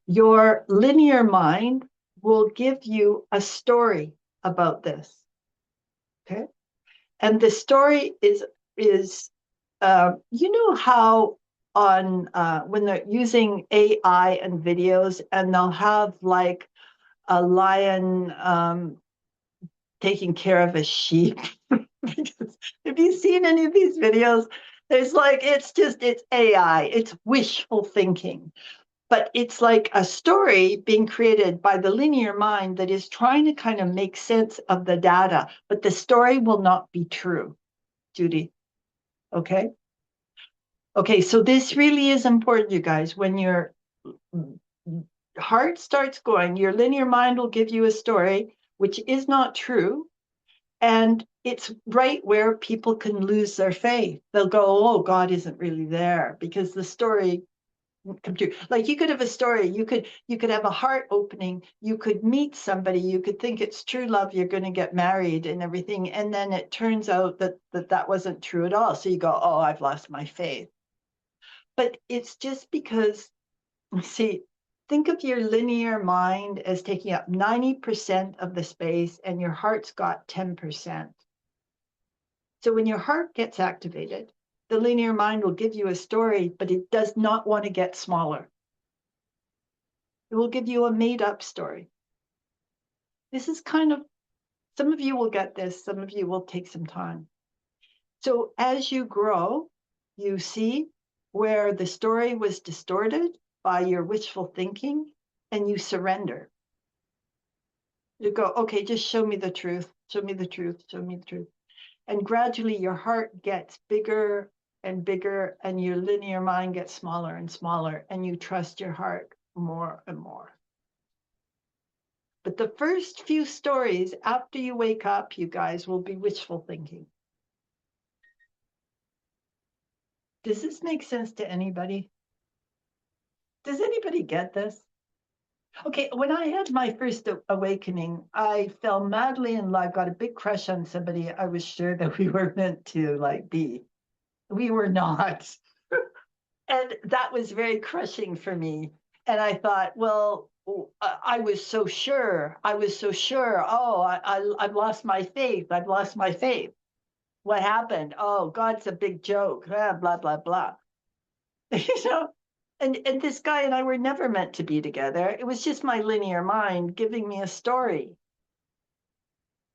A: your linear mind will give you a story about this. Okay, and the story is you know how on when they're using AI and videos, and they'll have like a lion taking care of a sheep. Have you seen any of these videos? There's like, it's AI, it's wishful thinking. But it's like a story being created by the linear mind that is trying to kind of make sense of the data, but the story will not be true, Judy. Okay? Okay, so this really is important, you guys. When your heart starts going, your linear mind will give you a story which is not true. And it's right where people can lose their faith. They'll go, oh, God isn't really there, because the story come true. Like, you could have a story, you could have a heart opening, you could meet somebody, you could think it's true love, you're going to get married and everything, and then it turns out that wasn't true at all. So you go, oh, I've lost my faith. But it's just because, see, think of your linear mind as taking up 90% of the space, and your heart's got 10%. So when your heart gets activated, the linear mind will give you a story, but it does not want to get smaller. It will give you a made-up story. This is kind of, some of you will get this, some of you will take some time. So as you grow, you see where the story was distorted by your wishful thinking, and you surrender. You go, okay, just show me the truth, show me the truth, show me the truth. And gradually your heart gets bigger and bigger, and your linear mind gets smaller and smaller, and you trust your heart more and more. But the first few stories after you wake up, you guys, will be wishful thinking. Does this make sense to anybody? Does anybody get this? Okay, when I had my first awakening, I fell madly in love, got a big crush on somebody I was sure that we were meant to like be. We were not. And that was very crushing for me. And I thought, well, I was so sure. I was so sure. Oh, I've lost my faith. I've lost my faith. What happened? Oh, God's a big joke. Blah, blah, blah. You know? And this guy and I were never meant to be together. It was just my linear mind giving me a story.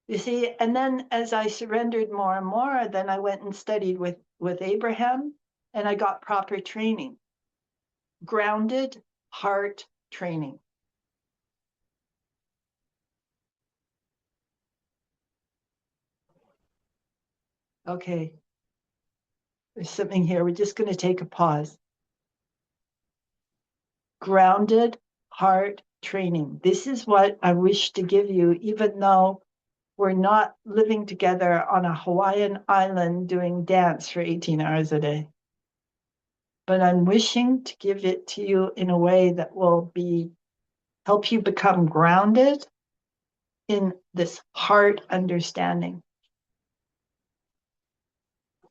A: You see, and then as I surrendered more and more, then I went and studied with Abraham, and I got proper training. Grounded heart training. Okay, there's something here. We're just going to take a pause. Grounded heart training. This is what I wish to give you, even though we're not living together on a Hawaiian island doing dance for 18 hours a day. But I'm wishing to give it to you in a way that will help you become grounded in this heart understanding.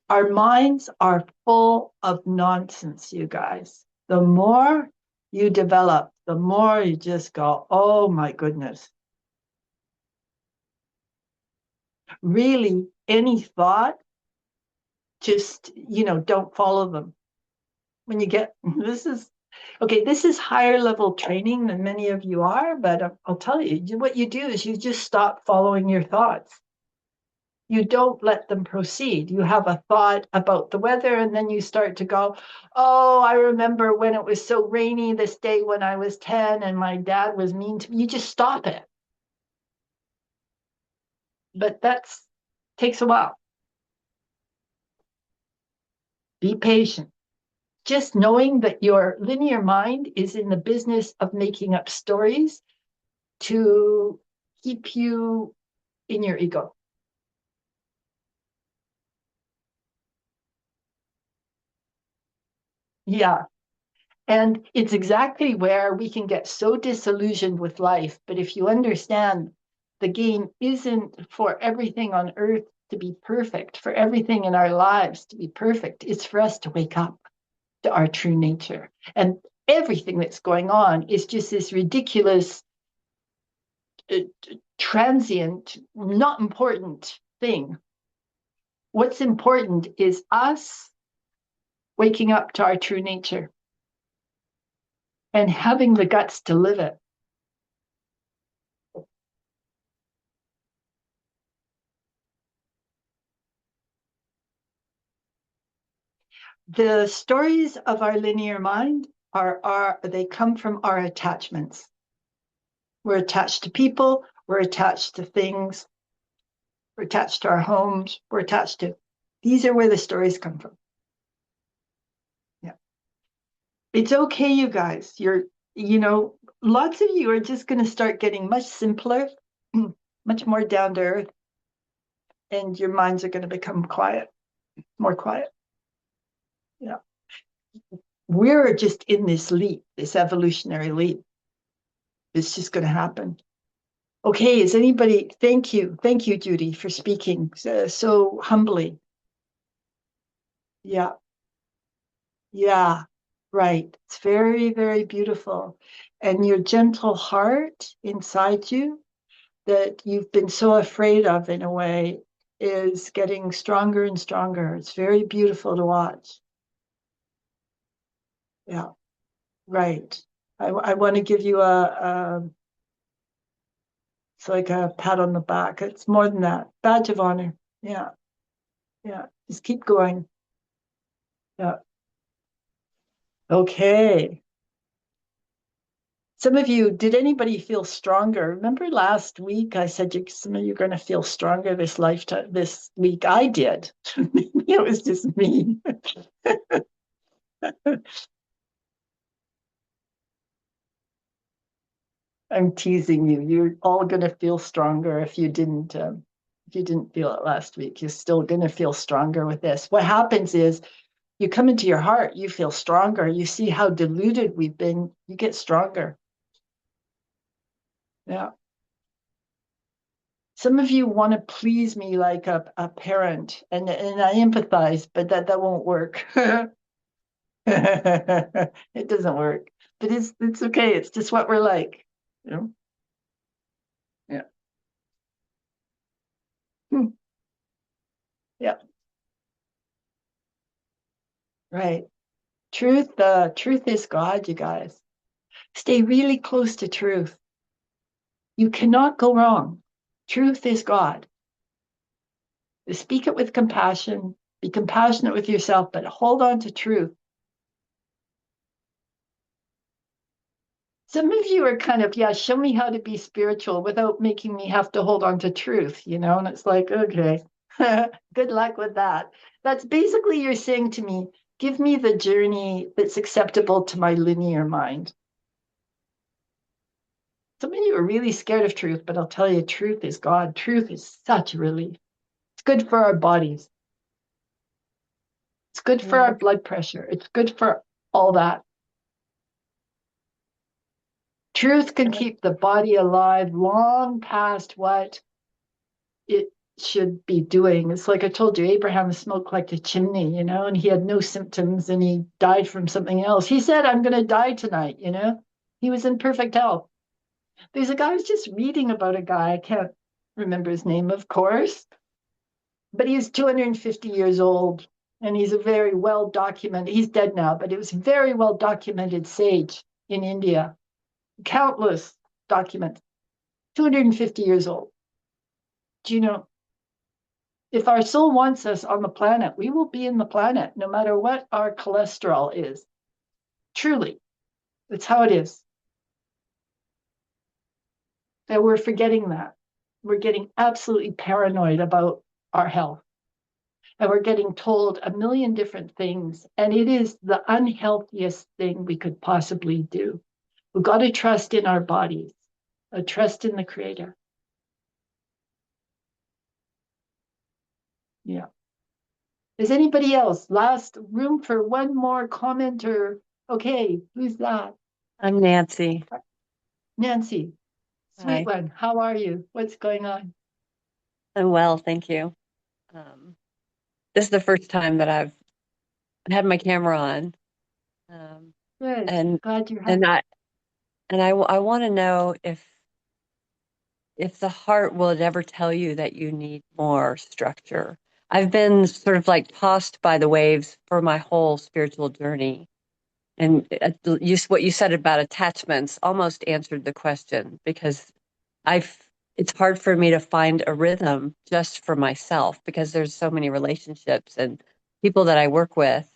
A: Our minds are full of nonsense, you guys. The more you develop, the more you just go, oh my goodness. Really, any thought, just, don't follow them. When you get, this is higher level training than many of you are, but I'll tell you, what you do is you just stop following your thoughts. You don't let them proceed. You have a thought about the weather, and then you start to go, oh, I remember when it was so rainy this day when I was 10 and my dad was mean to me. You just stop it. But takes a while. Be patient. Just knowing that your linear mind is in the business of making up stories to keep you in your ego. Yeah. And it's exactly where we can get so disillusioned with life. But if you understand the game isn't for everything on earth to be perfect, for everything in our lives to be perfect, it's for us to wake up to our true nature. And everything that's going on is just this ridiculous, transient, not important thing. What's important is us waking up to our true nature and having the guts to live it. The stories of our linear mind they come from our attachments. We're attached to people, we're attached to things, we're attached to our homes, these are where the stories come from. Yeah. It's okay, you guys. Lots of you are just going to start getting much simpler, much more down to earth, and your minds are going to become more quiet. Yeah. We're just in this leap, this evolutionary leap. It's just going to happen. Okay, is anybody, thank you, Judy, for speaking so humbly. Yeah, right. It's very, very beautiful. And your gentle heart inside you that you've been so afraid of in a way is getting stronger and stronger. It's very beautiful to watch. Yeah, right. I want to give you it's like a pat on the back. It's more than that. Badge of honor. Yeah. Just keep going. Yeah. Okay. Some of you, did anybody feel stronger? Remember last week I said some of you are going to feel stronger this week. I did. It was just me. I'm teasing you. You're all going to feel stronger if you didn't feel it last week. You're still going to feel stronger with this. What happens is you come into your heart, you feel stronger. You see how deluded we've been. You get stronger. Yeah. Some of you want to please me like a parent, and I empathize, but that won't work. It doesn't work. But it's okay. It's just what we're like. Yeah. Hmm. Yeah. Right. Truth is God, you guys. Stay really close to truth. You cannot go wrong. Truth is God. Speak it with compassion. Be compassionate with yourself, but hold on to truth. Some of you are kind of, show me how to be spiritual without making me have to hold on to truth, and it's like, okay, good luck with that. That's basically you're saying to me, give me the journey that's acceptable to my linear mind. Some of you are really scared of truth, but I'll tell you, truth is God. Truth is such a relief. It's good for our bodies. It's good for our blood pressure. It's good for all that. Truth can keep the body alive long past what it should be doing. It's like I told you, Abraham smoked like a chimney, you know, and he had no symptoms and he died from something else. He said, I'm going to die tonight, you know. He was in perfect health. There's a guy, I was just reading about a guy, I can't remember his name, of course, but he's 250 years old and he's a very well documented, he's dead now, but it was very well documented sage in India. Countless documents, 250 years old. Do you know, if our soul wants us on the planet, we will be in the planet no matter what our cholesterol is. Truly, it's how it is. And we're forgetting that. We're getting absolutely paranoid about our health. And we're getting told a million different things. And it is the unhealthiest thing we could possibly do. We've got to trust in our bodies, a trust in the Creator. Yeah. Is anybody else? Last room for one more comment or, okay, who's that?
D: I'm Nancy.
A: Nancy,
D: Hi.
A: sweet one. How are you? What's going on?
D: I'm well, thank you. This is the first time that I've had my camera on.
A: Good.
D: And
A: Glad you're
D: and
A: happy.
D: I want to know if the heart will ever tell you that you need more structure. I've been sort of like tossed by the waves for my whole spiritual journey. And what you said about attachments almost answered the question because it's hard for me to find a rhythm just for myself because there's so many relationships and people that I work with.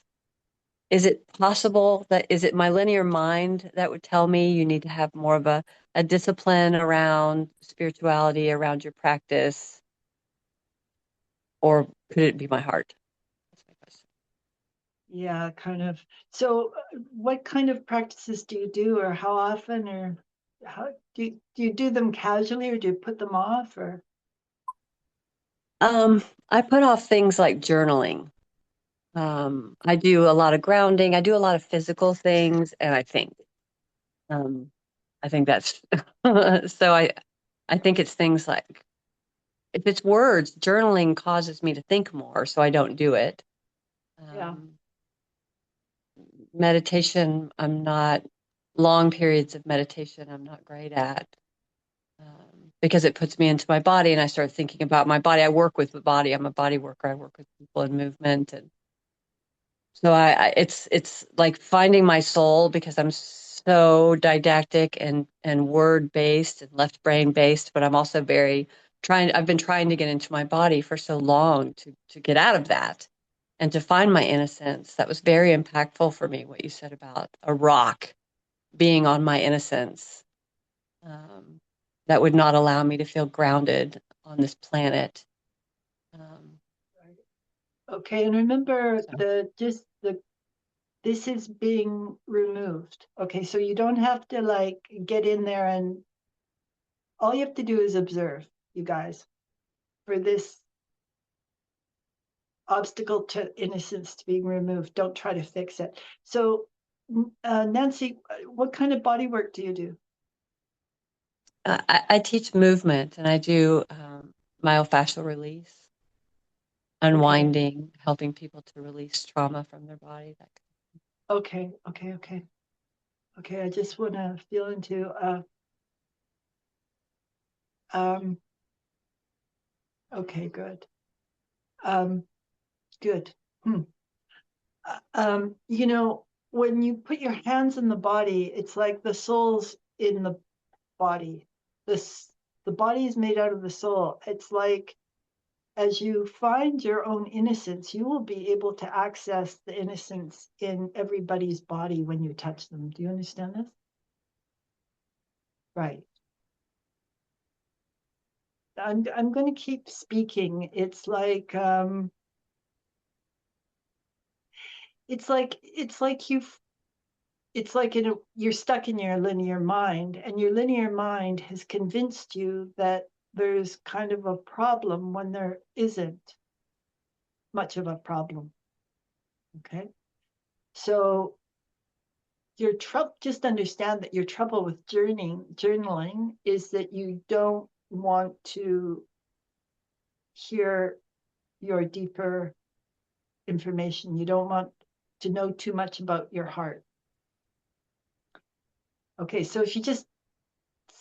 D: Is it possible that is it my linear mind that would tell me you need to have more of a discipline around spirituality, around your practice, or could it be my heart? That's my question.
A: Yeah, kind of. So, what kind of practices do you do, or how often, or how do you do them casually, or do you put them off, or?
D: I put off things like journaling. I do a lot of grounding. I do a lot of physical things, and I think that's so. I think it's things like if it's words, journaling causes me to think more, so I don't do it.
A: Yeah.
D: Meditation, I'm not long periods of meditation. I'm not great at because it puts me into my body, and I start thinking about my body. I work with the body. I'm a body worker. I work with people in movement, and so it's like finding my soul because I'm so didactic and word based and left brain based, but I'm also very I've been trying to get into my body for so long to get out of that and to find my innocence. That was very impactful for me, what you said about a rock being on my innocence. That would not allow me to feel grounded on this planet.
A: Okay, and remember
D: So.
A: this is being removed. Okay, so you don't have to like get in there, and all you have to do is observe, you guys, for this obstacle to innocence to being removed. Don't try to fix it. So, Nancy, what kind of body work do you do?
D: I teach movement and I do myofascial release, unwinding, helping people to release trauma from their body.
A: Okay. I just want to feel into um okay, good. Good. Hmm. You know, when you put your hands in the body, it's like the soul's in the body. This the body is made out of the soul. It's like as you find your own innocence, you will be able to access the innocence in everybody's body when you touch them. Do you understand this? Right. I'm going to keep speaking. It's like you're stuck in your linear mind, and your linear mind has convinced you that there's kind of a problem when there isn't much of a problem. Okay. So your trouble, just understand that your trouble with journaling is that you don't want to hear your deeper information. You don't want to know too much about your heart. Okay, so if you just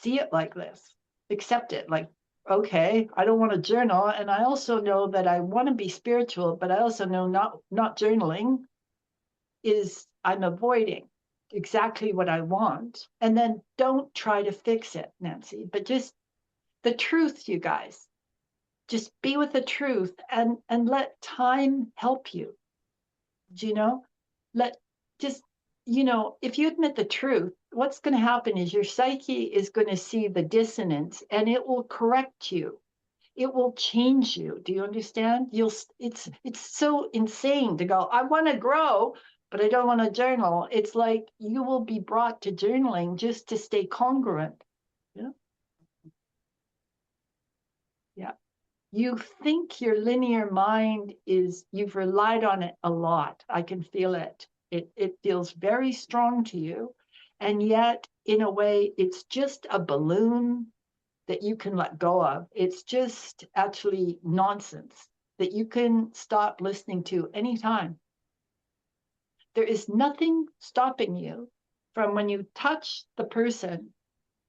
A: see it like this, accept it like, okay, I don't want to journal. And I also know that I want to be spiritual, but I also know not journaling is I'm avoiding exactly what I want. And then don't try to fix it, Nancy, but just the truth, you guys. Just be with the truth and let time help you. Do you know? Let just, if you admit the truth, what's going to happen is your psyche is going to see the dissonance and it will correct you. It will change you. Do you understand? It's so insane to go, I want to grow, but I don't want to journal. It's like you will be brought to journaling just to stay congruent. Yeah. Yeah. You think your linear mind you've relied on it a lot. I can feel it. It feels very strong to you. And yet, in a way, it's just a balloon that you can let go of. It's just actually nonsense that you can stop listening to anytime. There is nothing stopping you from when you touch the person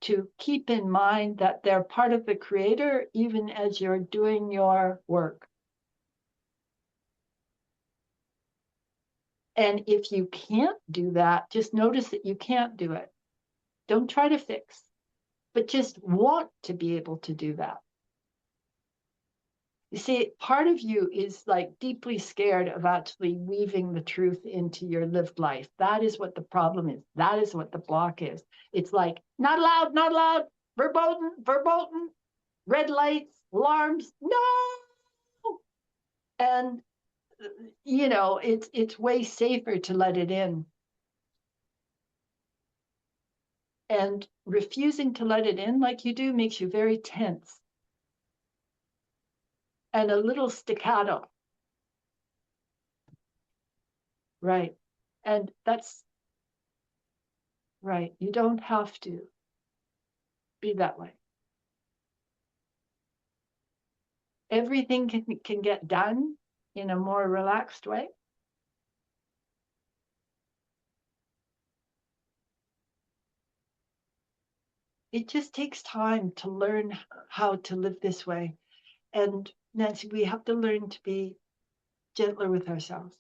A: to keep in mind that they're part of the creator, even as you're doing your work. And if you can't do that, just notice that you can't do it. Don't try to fix, but just want to be able to do that. You see, part of you is like deeply scared of actually weaving the truth into your lived life. That is what the problem is. That is what the block is. It's like, not allowed, not allowed, verboten, verboten, red lights, alarms, no. And, it's way safer to let it in. And refusing to let it in like you do makes you very tense and a little staccato. Right. And that's right. You don't have to be that way. Everything can get done in a more relaxed way. It just takes time to learn how to live this way. And Nancy, we have to learn to be gentler with ourselves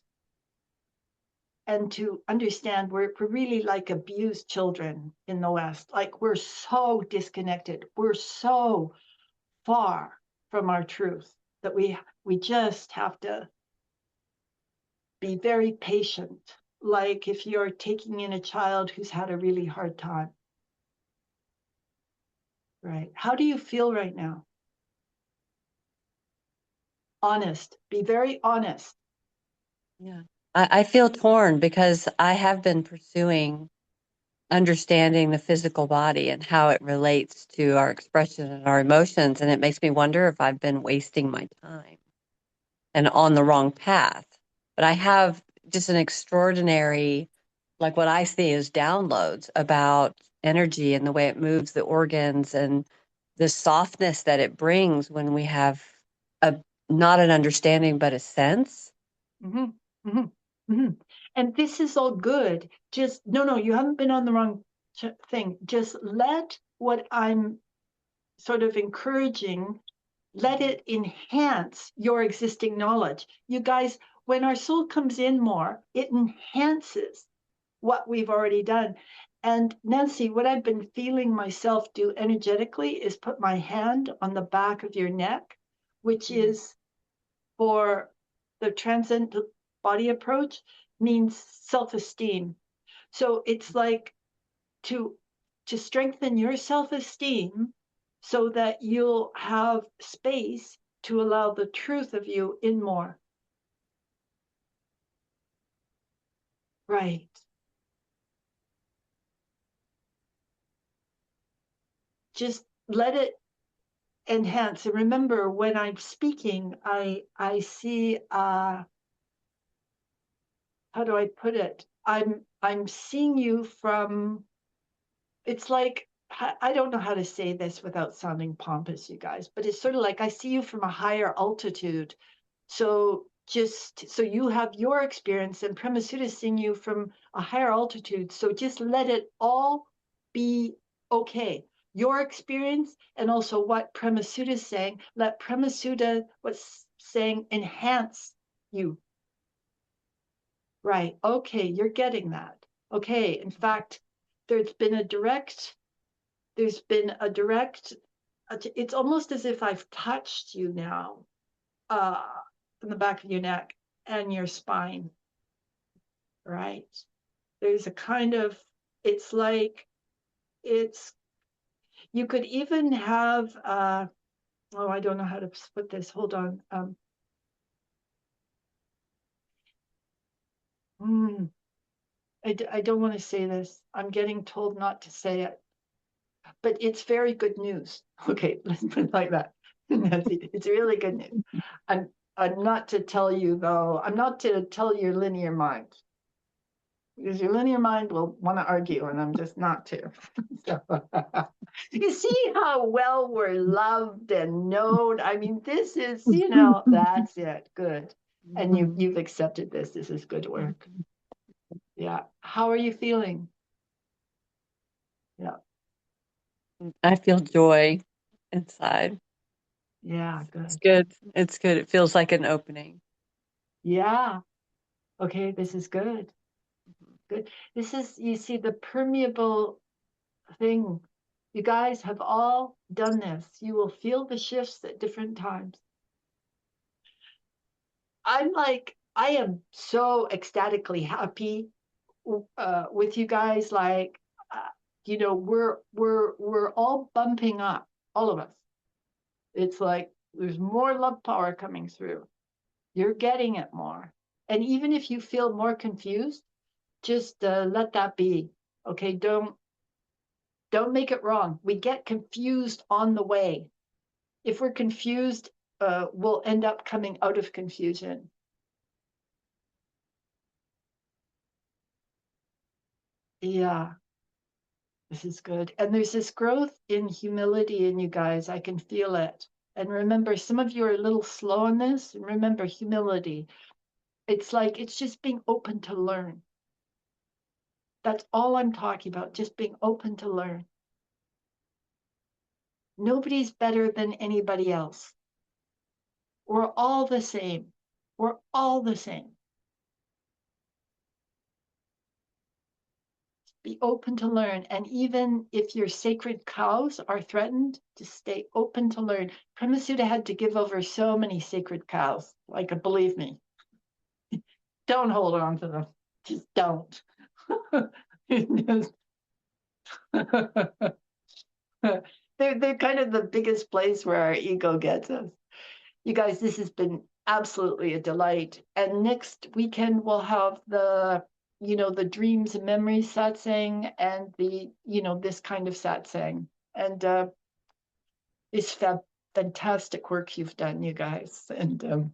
A: and to understand we're really like abused children in the West. Like we're so disconnected. We're so far from our truth that we just have to be very patient. Like if you're taking in a child who's had a really hard time. Right. How do you feel right now? Honest. Be very honest.
D: Yeah. I feel torn because I have been pursuing understanding the physical body and how it relates to our expression and our emotions. And it makes me wonder if I've been wasting my time and on the wrong path. But I have just an extraordinary, like what I see as downloads about energy and the way it moves the organs and the softness that it brings when we have a not an understanding, but a sense.
A: Mm-hmm. Mm-hmm. Mm-hmm. And this is all good. Just, no, you haven't been on the wrong thing. Just let what I'm sort of encouraging, let it enhance your existing knowledge. You guys, when our soul comes in more, it enhances what we've already done. And Nancy, what I've been feeling myself do energetically is put my hand on the back of your neck, which is for the transcendent body approach, means self-esteem. So it's like to strengthen your self-esteem so that you'll have space to allow the truth of you in more. Right. Just let it enhance. And remember, when I'm speaking, I see how do I put it? I'm seeing you from, it's like I don't know how to say this without sounding pompous, you guys, but it's sort of like I see you from a higher altitude. So you have your experience and Premasud is seeing you from a higher altitude. So just let it all be okay. Your experience and also what Premasud is saying, let Premasud what's saying enhance you. Right. Okay, you're getting that. Okay. In fact, there's been a direct it's almost as if I've touched you now uh in the back of your neck and your spine, right? There's a kind of, it's like it's, you could even have oh, I don't know how to put this, hold on. I don't want to say this, I'm getting told not to say it, but it's very good news. Okay, let's put it like that. It's really good news. I'm not to tell you though, I'm not to tell your linear mind, because your linear mind will want to argue, and I'm just not to. So, you see how well we're loved and known. I mean, this is, that's it. Good. And you've accepted this. This is good work. Yeah. How are you feeling? Yeah.
D: I feel joy inside.
A: Yeah,
D: It's
A: good.
D: good. It's good. It feels like an opening.
A: Yeah. Okay, this is good. Good. This is, you see, the permeable thing. You guys have all done this. You will feel the shifts at different times. I am so ecstatically happy with you guys. Like, we're all bumping up, all of us. It's like there's more love power coming through. You're getting it more. And even if you feel more confused, just let that be. Okay, don't make it wrong. We get confused on the way. If we're confused, we'll end up coming out of confusion. Yeah, this is good. And there's this growth in humility in you guys. I can feel it. And remember, some of you are a little slow on this. And remember, humility. It's like, it's just being open to learn. That's all I'm talking about, just being open to learn. Nobody's better than anybody else. We're all the same. We're all the same. Be open to learn. And even if your sacred cows are threatened, to stay open to learn. Premasud had to give over so many sacred cows. Like, believe me, don't hold on to them. Just don't. They're kind of the biggest place where our ego gets us. You guys, this has been absolutely a delight. And next weekend we'll have the dreams and memories satsang and the, this kind of satsang. And it's fantastic work you've done, you guys. And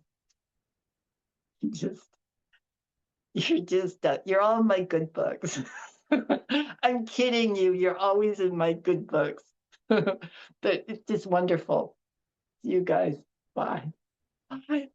A: you're all in my good books. I'm kidding you. You're always in my good books. But it's just wonderful. You guys, bye. Bye.